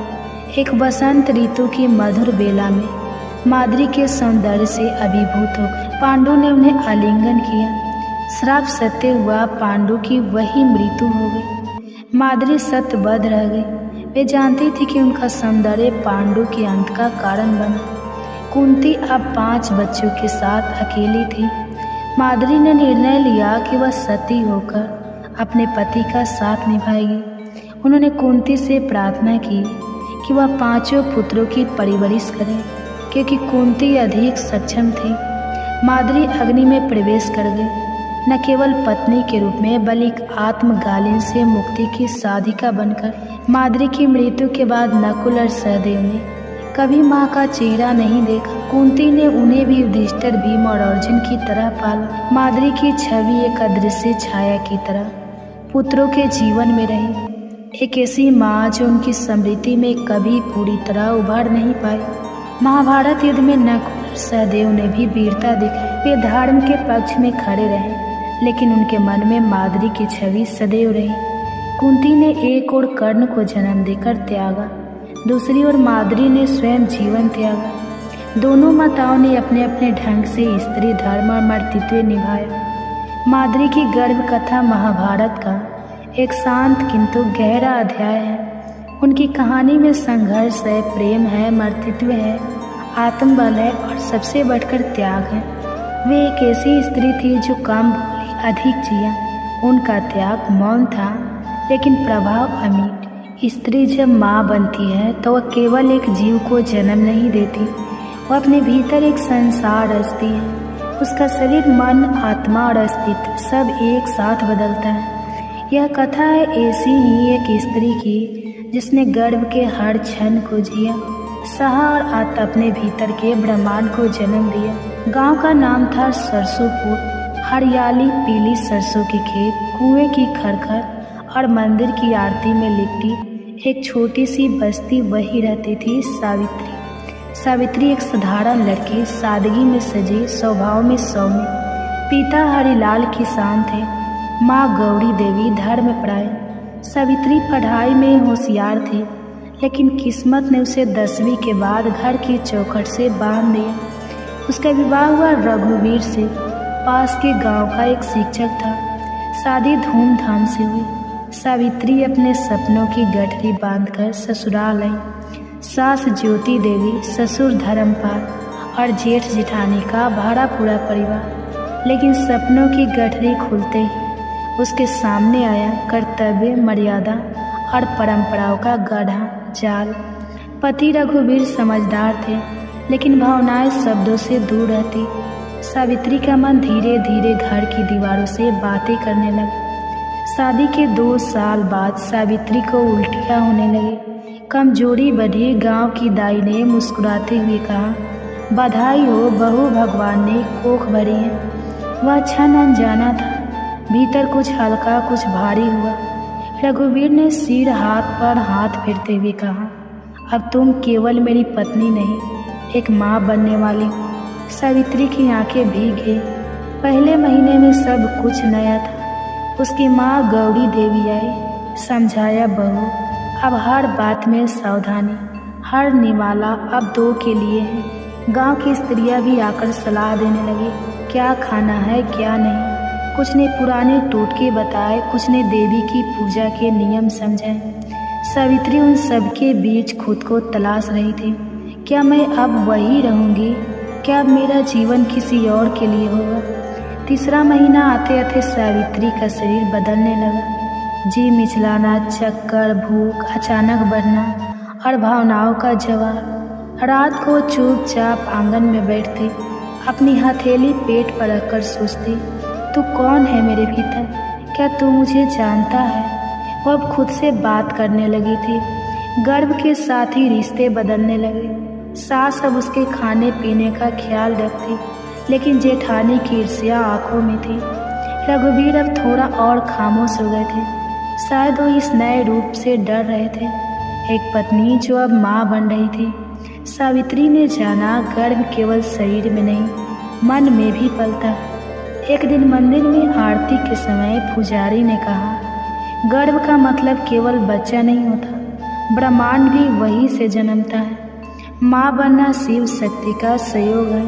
S1: एक वसंत ऋतु की मधुर बेला में माद्री के सौंदर्य से अभिभूत हो गए। पांडु ने उन्हें आलिंगन किया। श्राप सत्य हुआ, पांडु की वही मृत्यु हो गई। माद्री सत्यबद्ध रह गई। वे जानती थी कि उनका सौंदर्य पांडु के अंत का कारण बना। कुंती अब 5 बच्चों के साथ अकेली थी। माद्री ने निर्णय लिया कि वह सती होकर अपने पति का साथ निभाएगी। उन्होंने कुंती से प्रार्थना की कि वह 5 पुत्रों की परवरिश करे, क्योंकि कुंती अधिक सक्षम थी। माद्री अग्नि में प्रवेश कर गई, न केवल पत्नी के रूप में बल्कि आत्मगालिन से मुक्ति की साधिका बनकर। माद्री की मृत्यु के बाद नकुल और सहदेव ने कभी माँ का चेहरा नहीं देखा। कुंती ने उन्हें भी युधिष्ठिर, भीम और अर्जुन की तरह पाला। माद्री की छवि एक अदृश्य छाया की तरह पुत्रों के जीवन में रही, एक ऐसी माँ जो उनकी स्मृति में कभी पूरी तरह उभर नहीं पाई। महाभारत युद्ध में नकुल और सहदेव ने भी वीरता दिखाई। वे धर्म के पक्ष में खड़े रहे, लेकिन उनके मन में माद्री की छवि सदैव रही। कुंती ने एक ओर कर्ण को जन्म देकर त्यागा, दूसरी ओर माद्री ने स्वयं जीवन त्यागा। दोनों माताओं ने अपने अपने ढंग से स्त्री धर्म और मातृत्व निभाया। माद्री की गर्भ कथा महाभारत का एक शांत किंतु गहरा अध्याय है। उनकी कहानी में संघर्ष है, प्रेम है, मातृत्व है, आत्मबल है और सबसे बढ़कर त्याग है। वे एक ऐसी स्त्री थी जो कम बोली, अधिक जिया। उनका त्याग मौन था, लेकिन प्रभाव अमिट। स्त्री जब माँ बनती है तो वह केवल एक जीव को जन्म नहीं देती, वह अपने भीतर एक संसार रचती है। उसका शरीर, मन, आत्मा और अस्तित्व सब एक साथ बदलता है। यह कथा है ऐसी ही एक स्त्री की जिसने गर्भ के हर क्षण को जिया, सहा और अपने भीतर के ब्रह्मांड को जन्म दिया। गांव का नाम था सरसोंपुर। हरियाली, पीली सरसों के खेत, कुएं की खरखर और मंदिर की आरती में लिपटी एक छोटी सी बस्ती, वही रहती थी सावित्री। सावित्री एक साधारण लड़की, सादगी में सजी, स्वभाव में सौम्य। पिता हरिलाल किसान थे, माँ गौरी देवी धर्मपरायण। सावित्री पढ़ाई में होशियार थी, लेकिन किस्मत ने उसे 10वीं के बाद घर की चौखट से बांध दिया। उसका विवाह हुआ रघुवीर से, पास के गांव का एक शिक्षक था। शादी धूमधाम से हुई। सावित्री अपने सपनों की गठरी बांधकर ससुराल आई। सास ज्योति देवी, ससुर धर्मपाल और जेठ जेठानी का भरा पूरा परिवार। लेकिन सपनों की गठरी खुलते ही उसके सामने आया कर्तव्य, मर्यादा और परंपराओं का गाढ़ा जाल। पति रघुवीर समझदार थे, लेकिन भावनाएं शब्दों से दूर रहती। सावित्री का मन धीरे धीरे घर की दीवारों से बातें करने लगा। शादी के 2 साल बाद सावित्री को उल्टियाँ होने लगी। कमजोरी बढ़ी। गांव की दाई ने मुस्कुराते हुए कहा, बधाई हो बहू, भगवान ने कोख भरी है। वह क्षण अनजाना था। भीतर कुछ हल्का, कुछ भारी हुआ। रघुवीर ने सिर हाथ पर हाथ फेरते हुए कहा, अब तुम केवल मेरी पत्नी नहीं, एक माँ बनने वाली हो। सावित्री की आंखें भीग गई। पहले महीने में सब कुछ नया था। उसकी माँ गौरी देवी आई, समझाया, बहू अब हर बात में सावधानी, हर निवाला अब 2 के लिए है। गांव की स्त्रियां भी आकर सलाह देने लगी, क्या खाना है क्या नहीं। कुछ ने पुराने टोटके बताए, कुछ ने देवी की पूजा के नियम समझाए। सावित्री उन सबके बीच खुद को तलाश रही थी। क्या मैं अब वही रहूंगी? क्या अब मेरा जीवन किसी और के लिए होगा? 3रा महीना आते आते सावित्री का शरीर बदलने लगा। जी मिचलाना, चक्कर, भूख अचानक बढ़ना और भावनाओं का जवाब। रात को चुपचाप आंगन में बैठती, अपनी हथेली पेट पर रखकर सोचती, तू कौन है मेरे भीतर? क्या तू मुझे जानता है? वो अब खुद से बात करने लगी थी। गर्भ के साथ ही रिश्ते बदलने लगे। सास अब उसके खाने पीने का ख्याल रखती, लेकिन जेठानी की ईर्ष्या आंखों में थी। रघुवीर अब थोड़ा और खामोश हो गए थे। शायद वो इस नए रूप से डर रहे थे। एक पत्नी जो अब माँ बन रही थी। सावित्री ने जाना, गर्भ केवल शरीर में नहीं, मन में भी पलता। एक दिन मंदिर में आरती के समय पुजारी ने कहा, गर्भ का मतलब केवल बच्चा नहीं होता, ब्रह्मांड भी वही से जन्मता है। माँ बनना शिव शक्ति का संयोग है।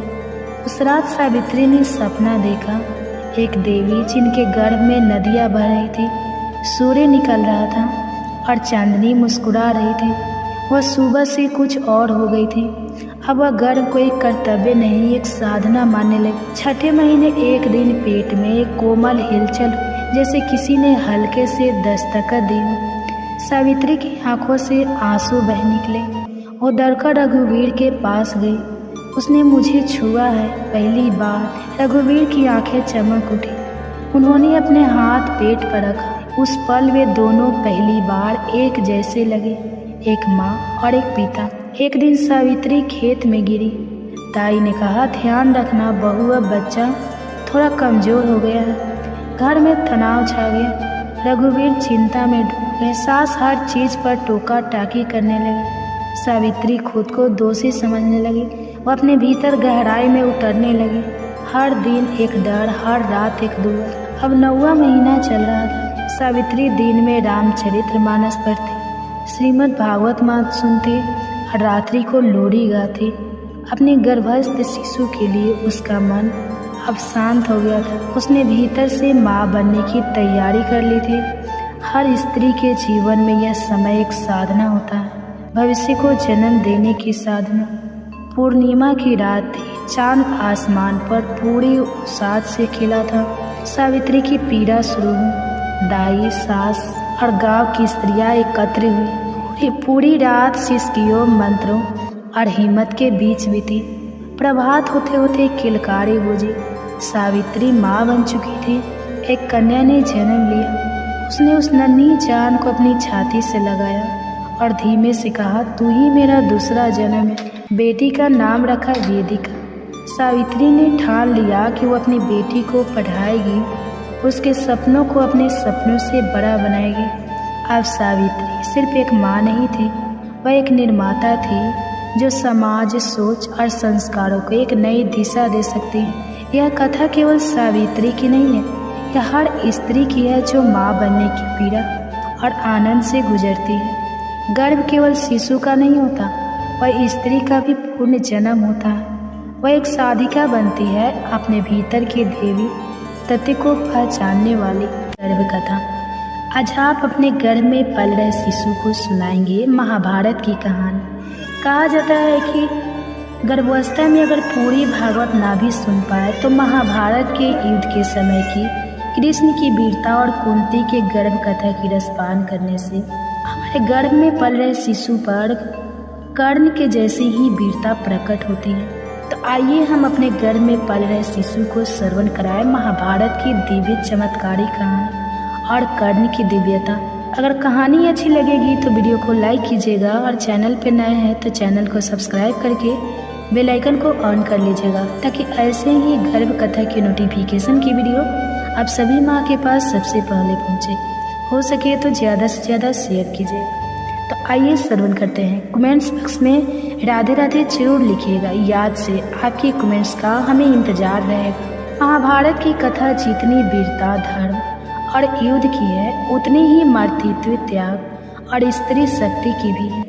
S1: उस रात सावित्री ने सपना देखा, एक देवी जिनके गर्भ में नदियाँ बह रही थी, सूर्य निकल रहा था और चांदनी मुस्कुरा रही थी। वह सुबह से कुछ और हो गई थी। अब वह गर्भ को एक कर्तव्य नहीं, एक साधना मानने लगी। 6ठे महीने एक दिन पेट में एक कोमल हिलचल, जैसे किसी ने हल्के से दस्तक दी हो। सावित्री की आंखों से आंसू बह निकले। वो डरकर रघुवीर के पास गई। उसने मुझे छुआ है पहली बार। रघुवीर की आंखें चमक उठी। उन्होंने अपने हाथ पेट पर रखा। उस पल वे दोनों पहली बार एक जैसे लगे, एक माँ और एक पिता। एक दिन सावित्री खेत में गिरी। ताई ने कहा, ध्यान रखना बहू, अब बच्चा थोड़ा कमजोर हो गया है। घर में तनाव छा गया। रघुवीर चिंता में डूब गए। सास हर चीज पर टोका टाकी करने लगी। सावित्री खुद को दोषी समझने लगी। वो अपने भीतर गहराई में उतरने लगी। हर दिन एक डर, हर रात एक दुआ। अब 9वां महीना चल रहा था। सावित्री दिन में रामचरितमानस पढ़ती, श्रीमद् भागवत मात सुनती और रात्रि को लोरी गाती। अपने गर्भस्थ शिशु के लिए उसका मन अब शांत हो गया था। उसने भीतर से माँ बनने की तैयारी कर ली थी। हर स्त्री के जीवन में यह समय एक साधना होता है, भविष्य को जन्म देने की साधना। पूर्णिमा की रात थी। चांद आसमान पर पूरी साथ से खिला था। सावित्री की पीड़ा शुरू हुई। दाई, सास और गांव की स्त्रियां एकत्र हुई। पूरी रात सिसकियों, मंत्रों और हिम्मत के बीच बीती। प्रभात होते होते किलकारी बूझी। सावित्री माँ बन चुकी थी। एक कन्या ने जन्म लिया। उसने उस नन्ही जान को अपनी छाती से लगाया और धीमे से कहा, तू ही मेरा दूसरा जन्म है। बेटी का नाम रखा वेदिका। सावित्री ने ठान लिया कि वो अपनी बेटी को पढ़ाएगी, उसके सपनों को अपने सपनों से बड़ा बनाएगी। अब सावित्री सिर्फ एक माँ नहीं थी, वह एक निर्माता थी जो समाज, सोच और संस्कारों को एक नई दिशा दे सकती है। यह कथा केवल सावित्री की नहीं है, यह हर स्त्री की है जो माँ बनने की पीड़ा और आनंद से गुजरती है। गर्भ केवल शिशु का नहीं होता, वह स्त्री का भी पूर्ण जन्म होता है। वह एक साधिका बनती है, अपने भीतर की देवी तत्व को पहचानने वाली। गर्भ कथा। आज आप अपने गर्भ में पल रहे शिशु को सुनाएंगे महाभारत की कहानी। कहा जाता है कि गर्भावस्था में अगर पूरी भागवत ना भी सुन पाए तो महाभारत के युद्ध के समय की कृष्ण की वीरता और कुंती के गर्भ कथा की रसपान करने से हमारे गर्भ में पल रहे शिशु पर कर्ण के जैसी ही वीरता प्रकट होती है। तो आइए हम अपने गर्भ में पल रहे शिशु को श्रवण कराएं महाभारत की दिव्य चमत्कारी कहानी और कर्ण की दिव्यता। अगर कहानी अच्छी लगेगी तो वीडियो को लाइक कीजिएगा और चैनल पर नए हैं तो चैनल को सब्सक्राइब करके बेल आइकन को ऑन कर लीजिएगा ताकि ऐसे ही गर्भ कथा की नोटिफिकेशन की वीडियो आप सभी माँ के पास सबसे पहले पहुँचे। हो सके तो ज़्यादा से ज़्यादा शेयर कीजिए। तो आइए श्रवण करते हैं। कमेंट्स बॉक्स में राधे राधे जरूर लिखिएगा, याद से आपके कमेंट्स का हमें इंतजार रहेगा। महाभारत की कथा जितनी वीरता, धर्म और युद्ध की है उतनी ही मातृत्व, त्याग और स्त्री शक्ति की भी है।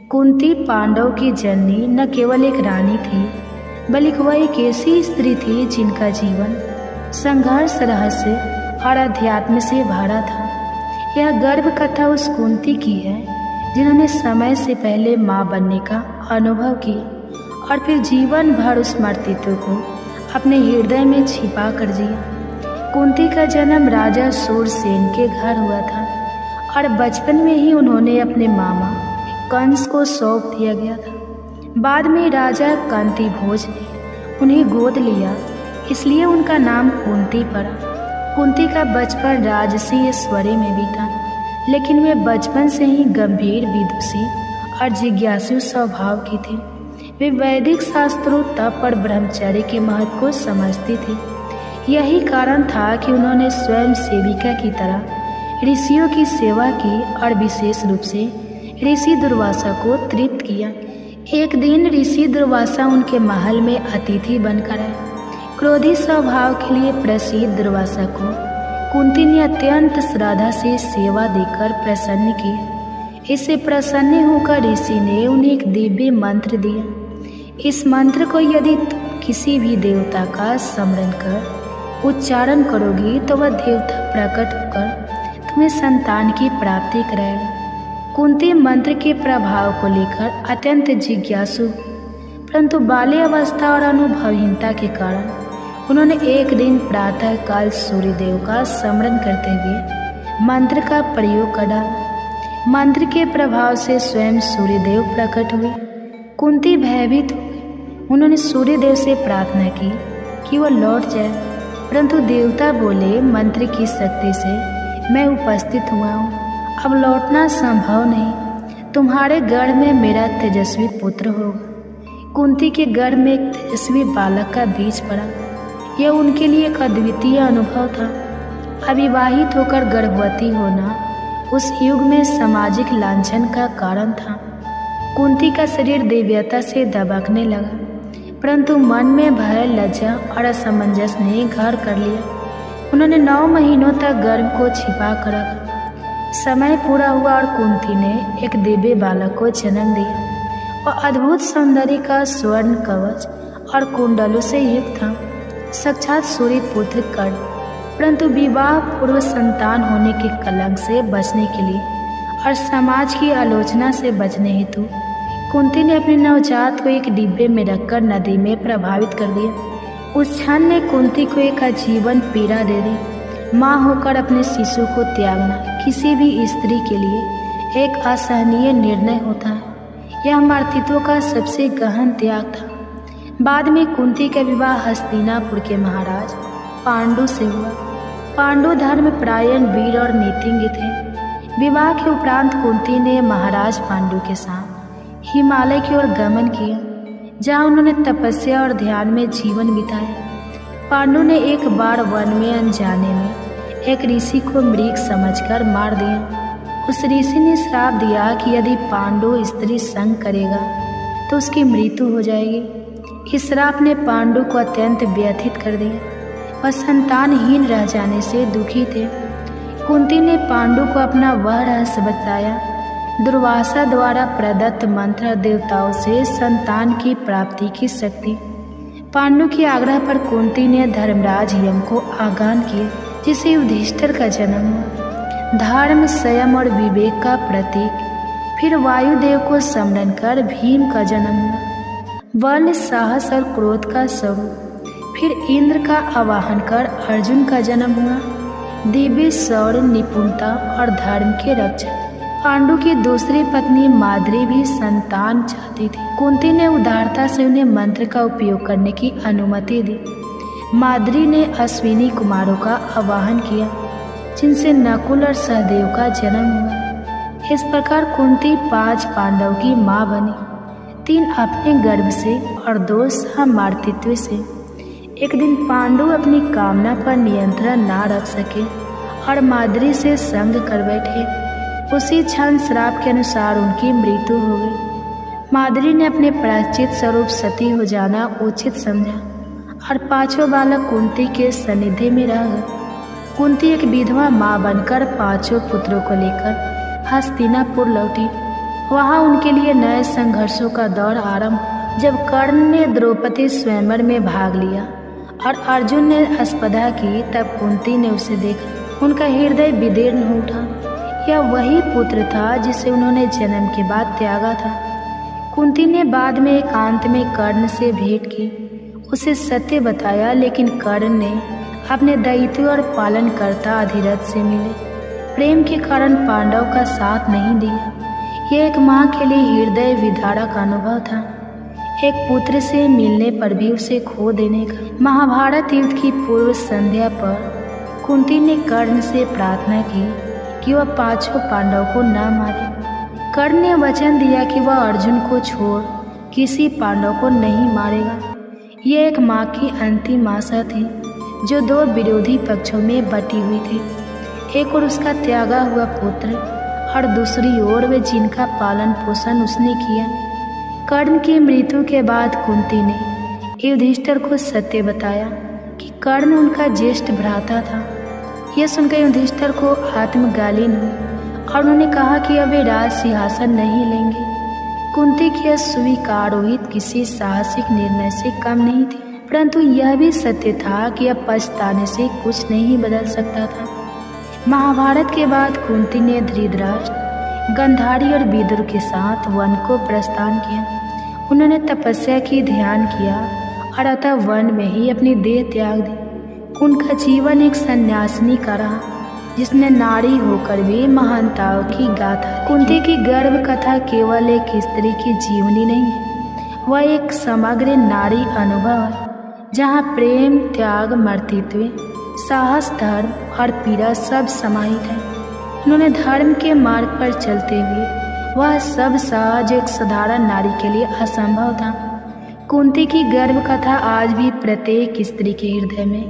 S1: कुंती पांडव की जननी न केवल एक रानी थी बल्कि वह एक ऐसी स्त्री थी जिनका जीवन संघर्ष, रहस्य और अध्यात्म से भरा था। यह गर्भ कथा उस कुंती की है जिन्होंने समय से पहले माँ बनने का अनुभव किया और फिर जीवन भर उस मातृत्व को अपने हृदय में छिपा कर जिया। कुंती का जन्म राजा सूरसेन के घर हुआ था और बचपन में ही उन्होंने अपने मामा कंस को सौंप दिया गया था। बाद में राजा कांति भोज ने उन्हें गोद लिया, इसलिए उनका नाम कुंती पड़ा। कुंती का बचपन राजसी ऐश्वर्य में बीता, लेकिन वे बचपन से ही गंभीर, विदुषी और जिज्ञासु स्वभाव की थी। वे वैदिक शास्त्रों, तप और ब्रह्मचर्य के महत्व को समझती थी। यही कारण था कि उन्होंने स्वयं सेविका की तरह ऋषियों की सेवा की और विशेष रूप से ऋषि दुर्वासा को तृप्त किया। एक दिन ऋषि दुर्वासा उनके महल में अतिथि बनकर आए। क्रोधी स्वभाव के लिए प्रसिद्ध दुर्वासा को कुंती ने अत्यंत श्रद्धा से सेवा देकर प्रसन्न किया। इससे प्रसन्न होकर ऋषि ने उन्हें एक दिव्य मंत्र दिया। इस मंत्र को यदि तुम किसी भी देवता का स्मरण कर उच्चारण करोगी तो वह देवता प्रकट होकर तुम्हें संतान की प्राप्ति कराएगा। कुंती मंत्र के प्रभाव को लेकर अत्यंत जिज्ञासु, परंतु बाल्य अवस्था और अनुभवहीनता के कारण उन्होंने एक दिन प्रातः काल सूर्यदेव का स्मरण करते हुए मंत्र का प्रयोग कर डाला। मंत्र के प्रभाव से स्वयं सूर्यदेव प्रकट हुए। कुंती भयभीत हो गई। उन्होंने सूर्यदेव से प्रार्थना की कि वह लौट जाए, परंतु देवता बोले, मंत्र की शक्ति से मैं उपस्थित हुआ हूँ, अब लौटना संभव नहीं। तुम्हारे गर्भ में मेरा तेजस्वी पुत्र होगा। कुंती के गर्भ में एक तेजस्वी बालक का बीज पड़ा। यह उनके लिए एक अद्वितीय अनुभव था। अविवाहित होकर गर्भवती होना उस युग में सामाजिक लांछन का कारण था। कुंती का शरीर दिव्यता से दबकने लगा, परंतु मन में भय, लज्जा और असमंजस ने घर कर लिया। उन्होंने 9 महीनों तक गर्भ को छिपा कर रखा। समय पूरा हुआ और कुंती ने एक दिव्य बालक को जन्म दिया। वह अद्भुत सौंदर्य का स्वर्ण कवच और कुंडलों से युक्त था, साक्षात सूर्य पुत्र कर्ण। परंतु विवाह पूर्व संतान होने के कलंक से बचने के लिए और समाज की आलोचना से बचने हेतु कुंती ने अपने नवजात को एक डिब्बे में रखकर नदी में प्रभावित कर दिया। उस क्षण ने कुंती को एक आजीवन पीड़ा दे दी। माँ होकर अपने शिशु को त्यागना किसी भी स्त्री के लिए एक असहनीय निर्णय होता है। यह मातृत्व का सबसे गहन त्याग था। बाद में कुंती का विवाह हस्तिनापुर के महाराज पांडु से हुआ। पांडु धर्म परायण, वीर और नीतिज्ञ थे। विवाह के उपरांत कुंती ने महाराज पांडु के साथ हिमालय की ओर गमन किया, जहाँ उन्होंने तपस्या और ध्यान में जीवन बिताया। पांडु ने एक बार वन में अनजाने में एक ऋषि को मृग समझकर मार दिया। उस ऋषि ने श्राप दिया कि यदि पांडु स्त्री संग करेगा तो उसकी मृत्यु हो जाएगी। इस श्राप ने पांडु को अत्यंत व्यथित कर दिया। वह संतानहीन रह जाने से दुखी थे। कुंती ने पांडु को अपना वह रहस्य बताया। दुर्वासा द्वारा प्रदत्त मंत्र देवताओं से संतान की प्राप्ति की शक्ति। पांडु के आग्रह पर कुंती ने धर्मराज यम को आगान किया, जिसे युधिष्ठिर का जन्म हुआ। धर्म, संयम और विवेक का प्रतीक फिर वायुदेव को स्मरण कर भीम का जन्म हुआ, बल साहस और क्रोध का स्वरूप। फिर इंद्र का आवाहन कर अर्जुन का जन्म हुआ, दिव्य शौर्य, निपुणता और धर्म के रक्षक। पांडु की दूसरी पत्नी माद्री भी संतान चाहती थी। कुंती ने उदारता से उन्हें मंत्र का उपयोग करने की अनुमति दी। माद्री ने अश्विनी कुमारों का आवाहन किया, जिनसे नकुल और सहदेव का जन्म हुआ। इस प्रकार कुंती 5 पांडव की माँ बनी, 3 अपने गर्भ से और 2 सामर्थ्यत्व से। एक दिन पांडु अपनी कामना पर नियंत्रण ना रख सके और माद्री से संग कर बैठे। उसी क्षण श्राप के अनुसार उनकी मृत्यु हो गई। माद्री ने अपने प्रायश्चित स्वरूप सती हो जाना उचित समझा और 5 बालक कुंती के सानिध्य में रह गए। कुंती एक विधवा माँ बनकर 5 पुत्रों को लेकर हस्तिनापुर लौटी। वहाँ उनके लिए नए संघर्षों का दौर आरंभ हुआ। जब कर्ण ने द्रौपदी स्वयंवर में भाग लिया और अर्जुन ने स्पर्धा की, तब कुंती ने उसे देखा। उनका हृदय विदीर्ण हो उठा। यह वही पुत्र था जिसे उन्होंने जन्म के बाद त्यागा था। कुंती ने बाद में एकांत में कर्ण से भेंट की, उसे सत्य बताया, लेकिन कर्ण ने अपने दैत्य और पालनकर्ता अधिरथ से मिले प्रेम के कारण पांडव का साथ नहीं दिया। यह एक माँ के लिए हृदय विदारक अनुभव था, एक पुत्र से मिलने पर भी उसे खो देने का। महाभारत युद्ध की पूर्व संध्या पर कुंती ने कर्ण से प्रार्थना की कि वह 5 पांडव को न मारे। कर्ण ने वचन दिया कि वह अर्जुन को छोड़ किसी पांडव को नहीं मारेगा। यह एक माँ की अंतिम आशा थी जो 2 विरोधी पक्षों में बटी हुई थी, एक और उसका त्यागा हुआ पुत्र और दूसरी ओर वे जिनका पालन पोषण उसने किया। कर्ण की मृत्यु के बाद कुंती ने युधिष्ठिर को सत्य बताया कि कर्ण उनका ज्येष्ठ भ्राता था। यह सुनकर युधिष्ठिर को आत्मगालीन हुई और उन्होंने कहा कि अब वे राज सिंहासन नहीं लेंगे। कुंती की यह स्वीकार रोहित किसी साहसिक निर्णय से कम नहीं थी, परंतु यह भी सत्य था कि अब पछताने से कुछ नहीं बदल सकता था। महाभारत के बाद कुंती ने धृतराष्ट्र, गांधारी और विदुर के साथ वन को प्रस्थान किया। उन्होंने तपस्या की, ध्यान किया और अतः वन में ही अपनी देह त्याग दी। उनका जीवन एक सन्यासिनी का रहा, जिसने नारी होकर भी महानताओं की गाथा। कुंती की गर्भ कथा केवल एक स्त्री की जीवनी नहीं है, वह एक समग्र नारी अनुभव है, जहाँ प्रेम, त्याग, मर्तित्व, साहस, धर्म और पीड़ा सब समाहित है। उन्होंने धर्म के मार्ग पर चलते हुए वह सब सहा जो एक साधारण नारी के लिए असंभव था। कुंती की गर्भ कथा आज भी प्रत्येक स्त्री के हृदय में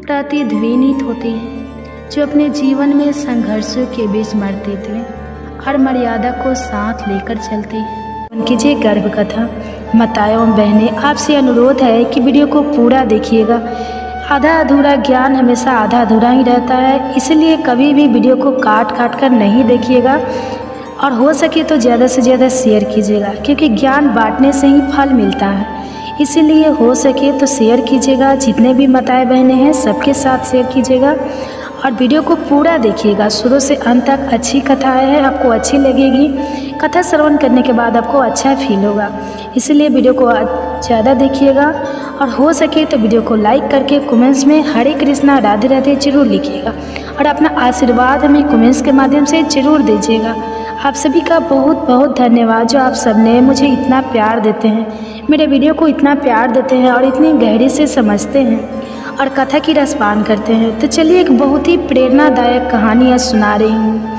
S1: प्रतिध्वनित होती है, जो अपने जीवन में संघर्षों के बीच मर्तित्व और मर्यादा को साथ लेकर चलती है। उनकी जे गर्भ कथा माताओं एवं बहनें, आपसे अनुरोध है कि वीडियो को पूरा देखिएगा। आधा अधूरा ज्ञान हमेशा आधा अधूरा ही रहता है, इसलिए कभी भी वीडियो को काट काट कर नहीं देखिएगा और हो सके तो ज़्यादा से ज़्यादा शेयर कीजिएगा, क्योंकि ज्ञान बांटने से ही फल मिलता है। इसीलिए हो सके तो शेयर कीजिएगा। जितने भी माताएं बहनें हैं सबके साथ शेयर कीजिएगा और वीडियो को पूरा देखिएगा शुरू से अंत तक। अच्छी कथाएं हैं, आपको अच्छी लगेगी। कथा श्रवण करने के बाद आपको अच्छा फील होगा, इसलिए वीडियो को ज़्यादा देखिएगा और हो सके तो वीडियो को लाइक करके कमेंट्स में हरे कृष्णा राधे राधे जरूर लिखिएगा और अपना आशीर्वाद हमें कमेंट्स के माध्यम से जरूर दीजिएगा। आप सभी का बहुत बहुत धन्यवाद, जो आप सबने मुझे इतना प्यार देते हैं, मेरे वीडियो को इतना प्यार देते हैं और इतनी गहरे से समझते हैं और कथा की रसपान करते हैं। तो चलिए एक बहुत ही प्रेरणादायक कहानी आज सुना रही हूँ।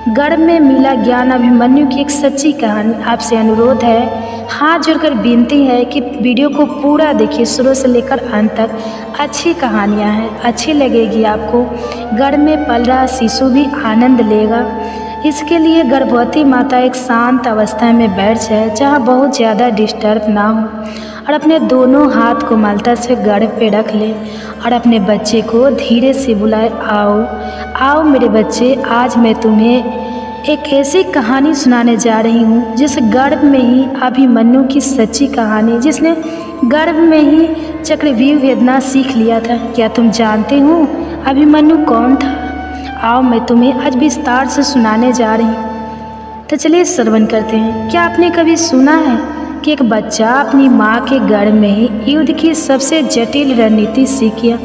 S1: गर्भ में मिला ज्ञान, अभिमन्यु की एक सच्ची कहानी। आपसे अनुरोध है, हाथ जोड़कर विनती है कि वीडियो को पूरा देखिए शुरू से लेकर अंत तक। अच्छी कहानियाँ हैं, अच्छी लगेगी आपको। गर्भ में पल रहा शिशु भी आनंद लेगा। इसके लिए गर्भवती माता एक शांत अवस्था में बैठ जाए, जहाँ बहुत ज़्यादा डिस्टर्ब ना हो, और अपने दोनों हाथ को मलता से गर्भ पे रख ले और अपने बच्चे को धीरे से बुलाए, आओ आओ मेरे बच्चे, आज मैं तुम्हें एक ऐसी कहानी सुनाने जा रही हूँ जिस गर्भ में ही अभिमन्यु की सच्ची कहानी, जिसने गर्भ में ही चक्रव्यूह वेदना सीख लिया था। क्या तुम जानते हो अभिमन्यु कौन था? आओ मैं तुम्हें आज विस्तार से सुनाने जा रही हूँ। तो चलिए श्रवण करते हैं। क्या आपने कभी सुना है कि एक बच्चा अपनी माँ के गर्भ में ही युद्ध की सबसे जटिल रणनीति सीख गया?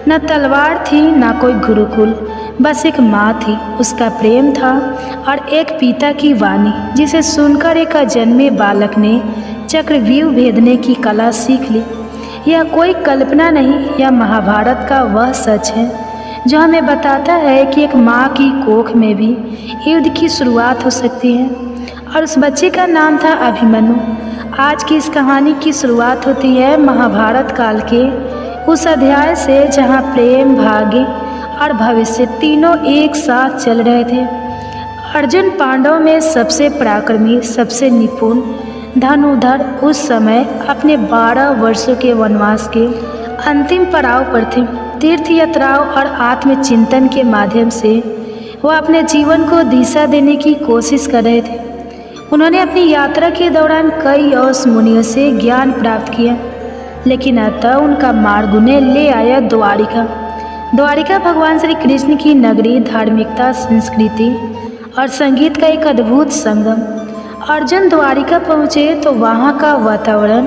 S1: न तलवार थी, न कोई गुरुकुल, बस एक माँ थी, उसका प्रेम था और एक पिता की वाणी, जिसे सुनकर एक अजन्मे बालक ने चक्रव्यूह भेदने की कला सीख ली। यह कोई कल्पना नहीं, यह महाभारत का वह सच है जो हमें बताता है कि एक माँ की कोख में भी युद्ध की शुरुआत हो सकती है। और उस बच्चे का नाम था अभिमन्यु। आज की इस कहानी की शुरुआत होती है महाभारत काल के उस अध्याय से जहाँ प्रेम, भाग्य और भविष्य तीनों एक साथ चल रहे थे। अर्जुन पांडवों में सबसे पराक्रमी, सबसे निपुण धनुर्धर उस समय अपने 12 वर्षों के वनवास के अंतिम पड़ाव पर थे। तीर्थ यात्राओं और आत्मचिंतन के माध्यम से वह अपने जीवन को दिशा देने की कोशिश कर रहे थे। उन्होंने अपनी यात्रा के दौरान कई औस मुनियों से ज्ञान प्राप्त किया, लेकिन अतः उनका मार्ग उन्हें ले आया द्वारिका। द्वारिका भगवान श्री कृष्ण की नगरी, धार्मिकता, संस्कृति और संगीत का एक अद्भुत संगम। अर्जुन द्वारिका पहुँचे तो वहाँ का वातावरण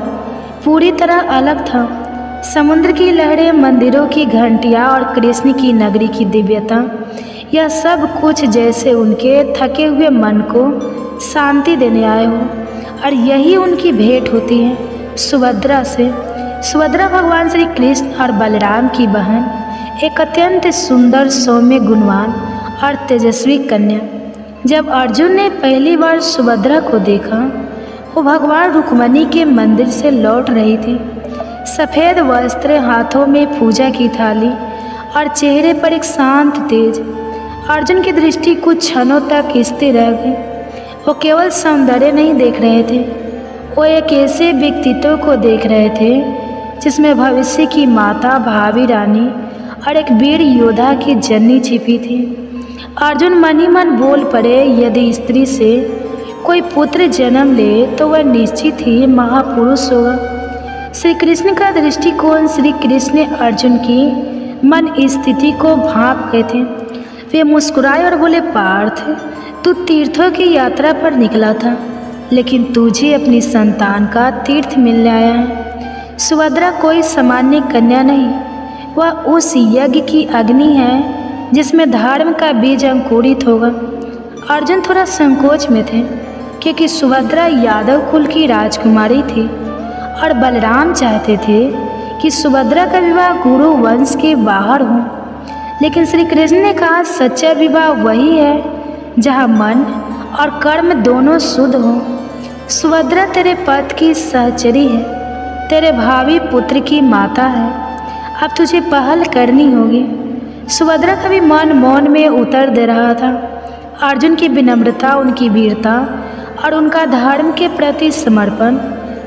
S1: पूरी तरह अलग था। समुद्र की लहरें, मंदिरों की घंटियाँ और कृष्ण की नगरी की दिव्यता, यह सब कुछ जैसे उनके थके हुए मन को शांति देने आए हो। और यही उनकी भेंट होती है सुभद्रा से। सुभद्रा भगवान श्री कृष्ण और बलराम की बहन, एक अत्यंत सुंदर, सौम्य, गुणवान और तेजस्वी कन्या। जब अर्जुन ने पहली बार सुभद्रा को देखा, वो भगवान रुक्मणी के मंदिर से लौट रही थी। सफ़ेद वस्त्र, हाथों में पूजा की थाली और चेहरे पर एक शांत तेज। अर्जुन की दृष्टि कुछ क्षणों तक स्थिर रह गई। वो केवल सौंदर्य नहीं देख रहे थे, वो एक ऐसे व्यक्तित्व को देख रहे थे जिसमें भविष्य की माता, भावी रानी और एक वीर योद्धा की जननी छिपी थी। अर्जुन मन ही मन बोल पड़े, यदि स्त्री से कोई पुत्र जन्म ले तो वह निश्चित ही महापुरुष होगा। श्री कृष्ण का दृष्टिकोण, श्री कृष्ण ने अर्जुन की मन स्थिति को भांप गए थे। वे मुस्कुराए और बोले, पार्थ, तू तीर्थों की यात्रा पर निकला था, लेकिन तुझे अपनी संतान का तीर्थ मिलने आया है। सुभद्रा कोई सामान्य कन्या नहीं, वह उस यज्ञ की अग्नि है जिसमें धर्म का बीज अंकुरित होगा। अर्जुन थोड़ा संकोच में थे, क्योंकि सुभद्रा यादव कुल की राजकुमारी थी और बलराम चाहते थे कि सुभद्रा का विवाह गुरु वंश के बाहर हो। लेकिन श्री कृष्ण ने कहा, सच्चा विवाह वही है जहाँ मन और कर्म दोनों शुद्ध हों। सुभद्रा तेरे पति की सहचरी है, तेरे भावी पुत्र की माता है, अब तुझे पहल करनी होगी। सुभद्रा का भी मन मौन में उतर दे रहा था। अर्जुन की विनम्रता, उनकी वीरता और उनका धर्म के प्रति समर्पण,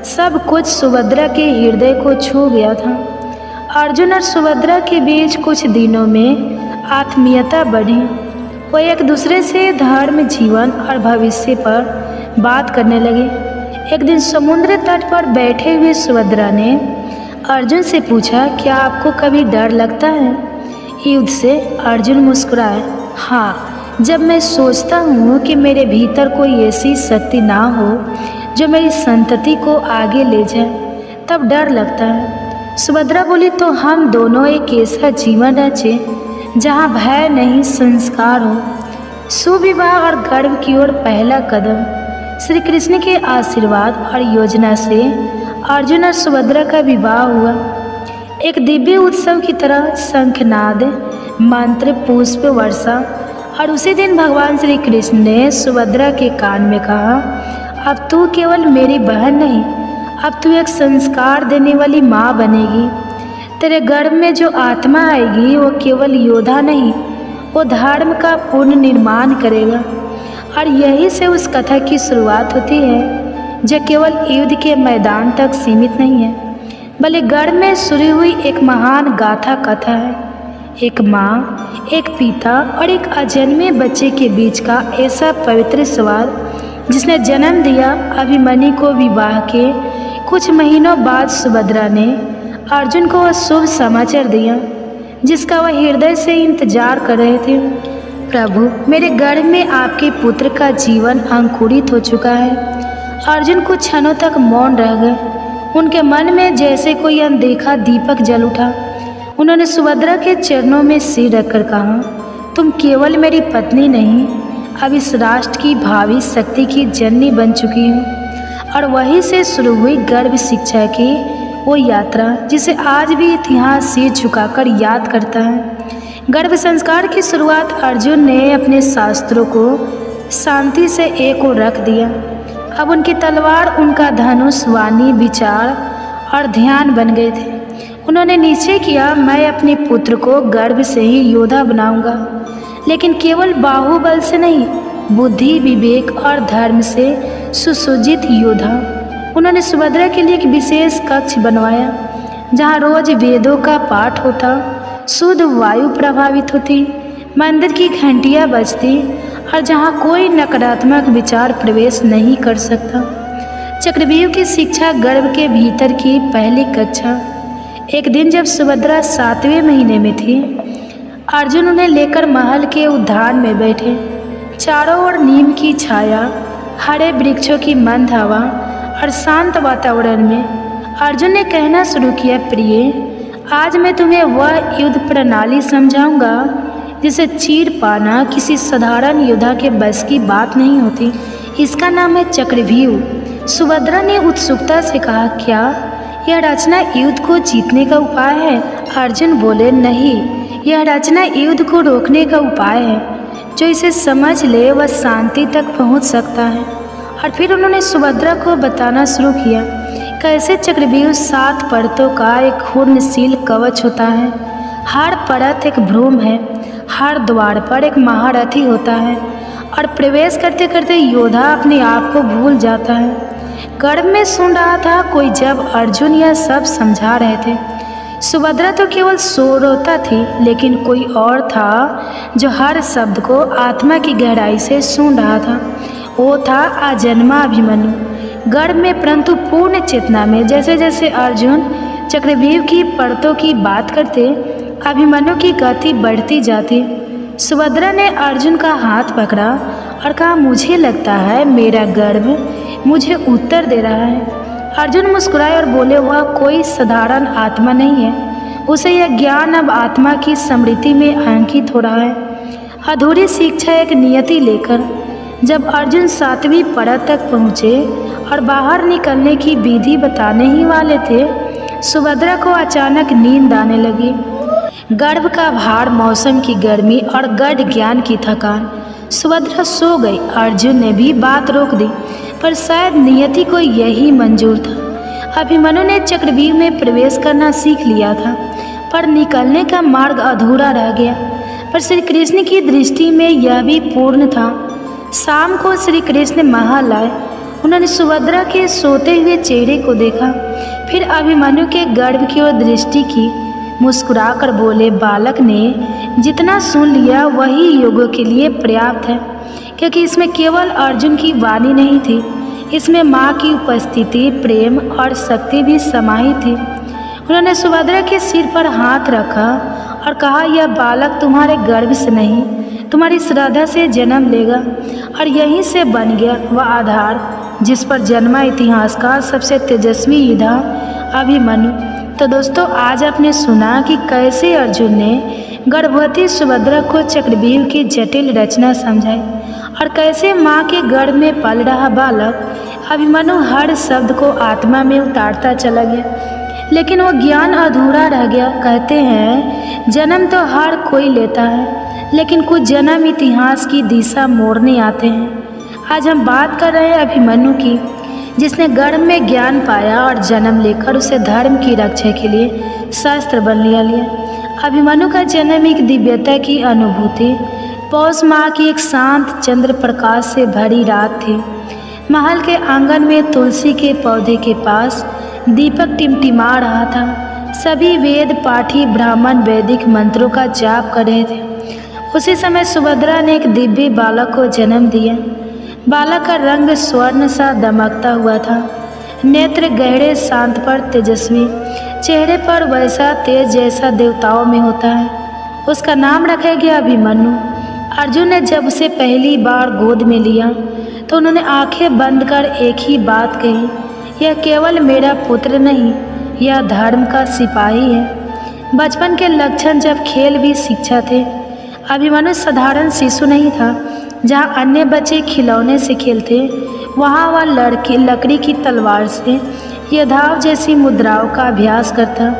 S1: सब कुछ सुभद्रा के हृदय को छू गया था। अर्जुन और सुभद्रा के बीच कुछ दिनों में आत्मीयता बढ़ी। वो एक दूसरे से धर्म, जीवन और भविष्य पर बात करने लगे। एक दिन समुद्र तट पर बैठे हुए सुभद्रा ने अर्जुन से पूछा, क्या आपको कभी डर लगता है युद्ध से? अर्जुन मुस्कुराए, हाँ, जब मैं सोचता हूँ कि मेरे भीतर कोई ऐसी शक्ति ना हो जो मेरी संतति को आगे ले जाए, तब डर लगता है। सुभद्रा बोली, तो हम दोनों एक ऐसा जीवन रचे जहाँ भय नहीं, संस्कार हो। सुविवाह और गर्व की ओर पहला कदम। श्री कृष्ण के आशीर्वाद और योजना से अर्जुन और सुभद्रा का विवाह हुआ। एक दिव्य उत्सव की तरह शंखनाद, मंत्र, पुष्प वर्षा। और उसी दिन भगवान श्री कृष्ण ने सुभद्रा के कान में कहा, अब तू केवल मेरी बहन नहीं, अब तू एक संस्कार देने वाली माँ बनेगी। तेरे गर्भ में जो आत्मा आएगी वो केवल योद्धा नहीं, वो धर्म का पूर्ण निर्माण करेगा। और यही से उस कथा की शुरुआत होती है जो केवल युद्ध के मैदान तक सीमित नहीं है, बल्कि गर्भ में शुरू हुई एक महान गाथा कथा है। एक माँ, एक पिता और एक अजन्मे बच्चे के बीच का ऐसा पवित्र संवाद जिसने जन्म दिया अभिमन्यु को। विवाह के कुछ महीनों बाद सुभद्रा ने अर्जुन को वह शुभ समाचार दिया जिसका वह हृदय से इंतजार कर रहे थे। प्रभु, मेरे गर्भ में आपके पुत्र का जीवन अंकुरित हो चुका है। अर्जुन कुछ क्षणों तक मौन रह गए। उनके मन में जैसे कोई अनदेखा दीपक जल उठा। उन्होंने सुभद्रा के चरणों में सिर रखकर कहा, तुम केवल मेरी पत्नी नहीं, अब इस राष्ट्र की भावी शक्ति की जननी बन चुकी हो। और वहीं से शुरू हुई गर्भ शिक्षा की वो यात्रा जिसे आज भी इतिहास सिर झुकाकर याद करता है। गर्भ संस्कार की शुरुआत अर्जुन ने अपने शास्त्रों को शांति से एक ओर रख दिया। अब उनकी तलवार, उनका धनुष, वाणी, विचार और ध्यान बन गए थे। उन्होंने निश्चय किया, मैं अपने पुत्र को गर्भ से ही योद्धा बनाऊंगा, लेकिन केवल बाहुबल से नहीं, बुद्धि, विवेक और धर्म से सुसज्जित योद्धा। उन्होंने सुभद्रा के लिए एक विशेष कक्ष बनवाया जहाँ रोज वेदों का पाठ होता, शुद्ध वायु प्रभावित होती, मंदिर की घंटियाँ बजती और जहाँ कोई नकारात्मक विचार प्रवेश नहीं कर सकता। चक्रव्यूह की शिक्षा गर्भ के भीतर की पहली कक्षा। एक दिन जब सुभद्रा 7वें महीने में थी, अर्जुन उन्हें लेकर महल के उद्यान में बैठे। चारों ओर नीम की छाया, हरे वृक्षों की मंद हवा और शांत वातावरण में अर्जुन ने कहना शुरू किया, प्रिय, आज मैं तुम्हें वह युद्ध प्रणाली समझाऊंगा जिसे चीर पाना किसी साधारण योद्धा के बस की बात नहीं होती। इसका नाम है चक्रव्यूह। सुभद्रा ने उत्सुकता से कहा, क्या यह रचना युद्ध को जीतने का उपाय है? अर्जुन बोले, नहीं, यह रचना युद्ध को रोकने का उपाय है। जो इसे समझ ले वह शांति तक पहुंच सकता है। और फिर उन्होंने सुभद्रा को बताना शुरू किया कैसे चक्रव्यूह 7 परतों का एक घूर्णशील कवच होता है। हर परत एक भ्रूण है, हर द्वार पर एक महारथी होता है और प्रवेश करते करते योद्धा अपने आप को भूल जाता है। गर्भ में सुन रहा था कोई जब अर्जुन यह सब समझा रहे थे। सुभद्रा तो केवल श्रोता थी, लेकिन कोई और था जो हर शब्द को आत्मा की गहराई से सुन रहा था। वो था अजन्मा अभिमन्यु, गर्भ में परंतु पूर्ण चेतना में। जैसे जैसे अर्जुन चक्रव्यूह की परतों की बात करते, अभिमन्यु की गति बढ़ती जाती। सुभद्रा ने अर्जुन का हाथ पकड़ा और कहा, मुझे लगता है मेरा गर्भ मुझे उत्तर दे रहा है। अर्जुन मुस्कुराए और बोले, वह कोई साधारण आत्मा नहीं है, उसे यह ज्ञान अब आत्मा की स्मृति में अंकित हो रहा है। अधूरी शिक्षा एक नियति लेकर जब अर्जुन 7वीं परत तक पहुँचे और बाहर निकलने की विधि बताने ही वाले थे, सुभद्रा को अचानक नींद आने लगी। गर्भ का भार, मौसम की गर्मी और गढ़ ज्ञान की थकान, सुभद्रा सो गई। अर्जुन ने भी बात रोक दी, पर शायद नियति को यही मंजूर था। अभिमन्यु ने चक्रव्यूह में प्रवेश करना सीख लिया था, पर निकलने का मार्ग अधूरा रह गया। पर श्री कृष्ण की दृष्टि में यह भी पूर्ण था। शाम को श्री कृष्ण महल आए। उन्होंने सुभद्रा के सोते हुए चेहरे को देखा, फिर अभिमन्यु के गर्भ की ओर दृष्टि की, मुस्कुराकर बोले, बालक ने जितना सुन लिया वही योगों के लिए पर्याप्त है, क्योंकि इसमें केवल अर्जुन की वाणी नहीं थी, इसमें माँ की उपस्थिति, प्रेम और शक्ति भी समाहित थी। उन्होंने सुभद्रा के सिर पर हाथ रखा और कहा, यह बालक तुम्हारे गर्भ से नहीं, तुम्हारी श्रद्धा से जन्म लेगा और यहीं से बन गया वह आधार जिस पर जन्मा इतिहास का सबसे तेजस्वी योद्धा अभिमन्यु। तो दोस्तों, आज आपने सुना कि कैसे अर्जुन ने गर्भवती सुभद्रा को चक्रव्यूह की जटिल रचना समझाई और कैसे माँ के गर्भ में पल रहा बालक अभिमन्यु हर शब्द को आत्मा में उतारता चला गया, लेकिन वो ज्ञान अधूरा रह गया। कहते हैं जन्म तो हर कोई लेता है, लेकिन कुछ जन्म इतिहास की दिशा मोड़ने आते हैं। आज हम बात कर रहे हैं अभिमन्यु की, जिसने गर्भ में ज्ञान पाया और जन्म लेकर उसे धर्म की रक्षा के लिए शस्त्र बन लिया। अभिमन्यु का जन्म एक दिव्यता की अनुभूति, पौष माह की एक शांत चंद्र प्रकाश से भरी रात थी। महल के आंगन में तुलसी के पौधे के पास दीपक टिमटिमा रहा था। सभी वेद पाठी ब्राह्मण वैदिक मंत्रों का जाप कर रहे थे। उसी समय सुभद्रा ने एक दिव्य बालक को जन्म दिया। बालक का रंग स्वर्ण सा दमकता हुआ था, नेत्र गहरे, शांत पर तेजस्वी, चेहरे पर वैसा तेज जैसा देवताओं में होता है। उसका नाम रखा गया अभिमन्यु। अर्जुन ने जब उसे पहली बार गोद में लिया तो उन्होंने आंखें बंद कर एक ही बात कही, यह केवल मेरा पुत्र नहीं, यह धर्म का सिपाही है। बचपन के लक्षण जब खेल भी शिक्षा थे। अभिमन्यु साधारण शिशु नहीं था। जहाँ अन्य बच्चे खिलौने से खेलते, वहाँ वह लकड़ी की तलवार से यद्धाव जैसी मुद्राओं का अभ्यास करता।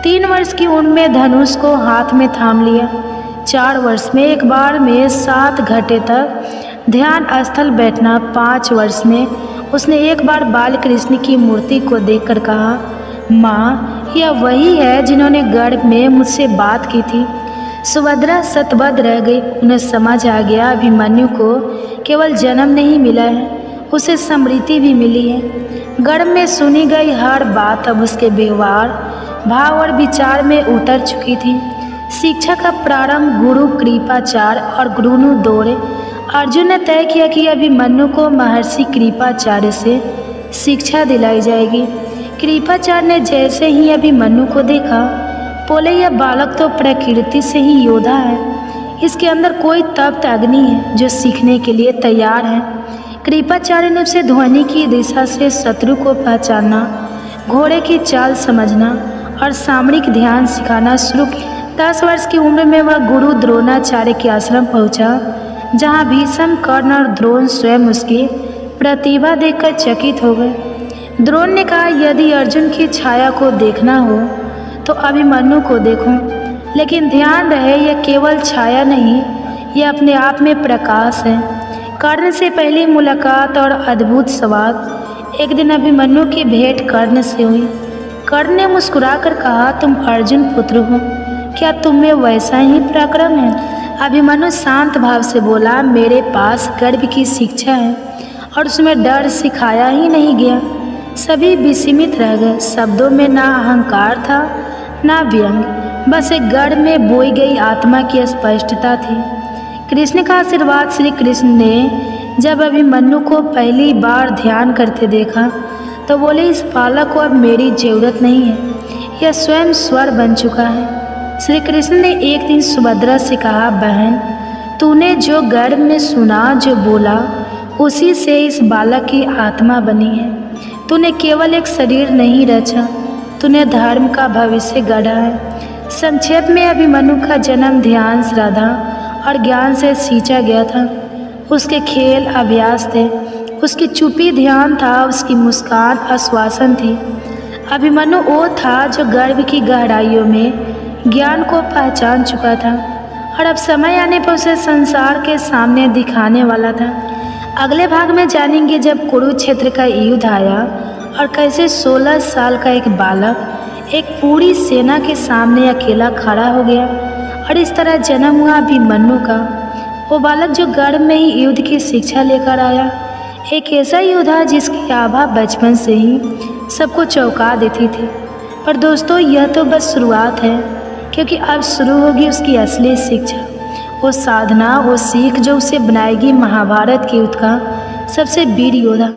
S1: 3 वर्ष की उम्र में धनुष को हाथ में थाम लिया। 4 वर्ष में एक बार में 7 घंटे तक ध्यान स्थल बैठना। 5 वर्ष में उसने एक बार बाल कृष्ण की मूर्ति को देखकर कहा, माँ, यह वही है जिन्होंने गर्भ में मुझसे बात की थी। सुभद्रा सतबद्ध रह गई। उन्हें समझ आ गया अभिमन्यु को केवल जन्म नहीं मिला है, उसे स्मृति भी मिली है। गर्भ में सुनी गई हर बात अब उसके व्यवहार, भाव और विचार में उतर चुकी थी। शिक्षा का प्रारंभ गुरु कृपाचार्य और गुरुनु दौरे। अर्जुन ने तय किया कि अभिमन्यु को महर्षि कृपाचार्य से शिक्षा दिलाई जाएगी। कृपाचार्य ने जैसे ही अभिमन्यु को देखा, बोले, यह बालक तो प्रकृति से ही योद्धा है, इसके अंदर कोई तप्त अग्नि है जो सीखने के लिए तैयार है। कृपाचार्य ने उसे ध्वनि की दिशा से शत्रु को पहचानना, घोड़े की चाल समझना और सामरिक ध्यान सिखाना शुरू किया। 10 वर्ष की उम्र में वह गुरु द्रोणाचार्य के आश्रम पहुंचा, जहां भीष्म, कर्ण और द्रोण स्वयं उसकी प्रतिभा देखकर चकित हो गए। द्रोण ने कहा, यदि अर्जुन की छाया को देखना हो तो अभिमन्यु को देखो, लेकिन ध्यान रहे यह केवल छाया नहीं, यह अपने आप में प्रकाश है। कर्ण से पहली मुलाकात और अद्भुत संवाद। एक दिन अभिमन्यु की भेंट कर्ण से हुई। कर्ण ने मुस्कुराकर कहा, तुम अर्जुन पुत्र हो, क्या तुम में वैसा ही पराक्रम है? अभिमन्यु शांत भाव से बोला, मेरे पास गर्भ की शिक्षा है और उसमें डर सिखाया ही नहीं गया। सभी विस्मित रह गए। शब्दों में ना अहंकार था ना व्यंग, बस एक गर्भ में बोई गई आत्मा की स्पष्टता थी। कृष्ण का आशीर्वाद। श्री कृष्ण ने जब अभिमन्यु को पहली बार ध्यान करते देखा तो बोले, इस बालक को अब मेरी जरूरत नहीं है, यह स्वयं स्वर बन चुका है। श्री कृष्ण ने एक दिन सुभद्रा से कहा, बहन, तूने जो गर्भ में सुना, जो बोला, उसी से इस बालक की आत्मा बनी है। तूने केवल एक शरीर नहीं रचा, तूने धर्म का भविष्य गढ़ा है। संक्षेप में अभिमन्यु का जन्म ध्यान, श्रद्धा और ज्ञान से सींचा गया था। उसके खेल अभ्यास थे, उसकी चुप्पी ध्यान था, उसकी मुस्कान आश्वासन थी। अभिमन्यु वो था जो गर्भ की गहराइयों में ज्ञान को पहचान चुका था और अब समय आने पर उसे संसार के सामने दिखाने वाला था। अगले भाग में जानेंगे जब कुरुक्षेत्र का युद्ध आया और कैसे 16 साल का एक बालक एक पूरी सेना के सामने अकेला खड़ा हो गया और इस तरह जन्म हुआ अभिमन्यु का। वो बालक जो गर्भ में ही युद्ध की शिक्षा लेकर आया, एक ऐसा योद्धा जिसकी आभा बचपन से ही सबको चौंका देती थी। पर दोस्तों, यह तो बस शुरुआत है, क्योंकि अब शुरू होगी उसकी असली शिक्षा, वो साधना, वो सीख जो उसे बनाएगी महाभारत के युद्ध का सबसे वीर योद्धा।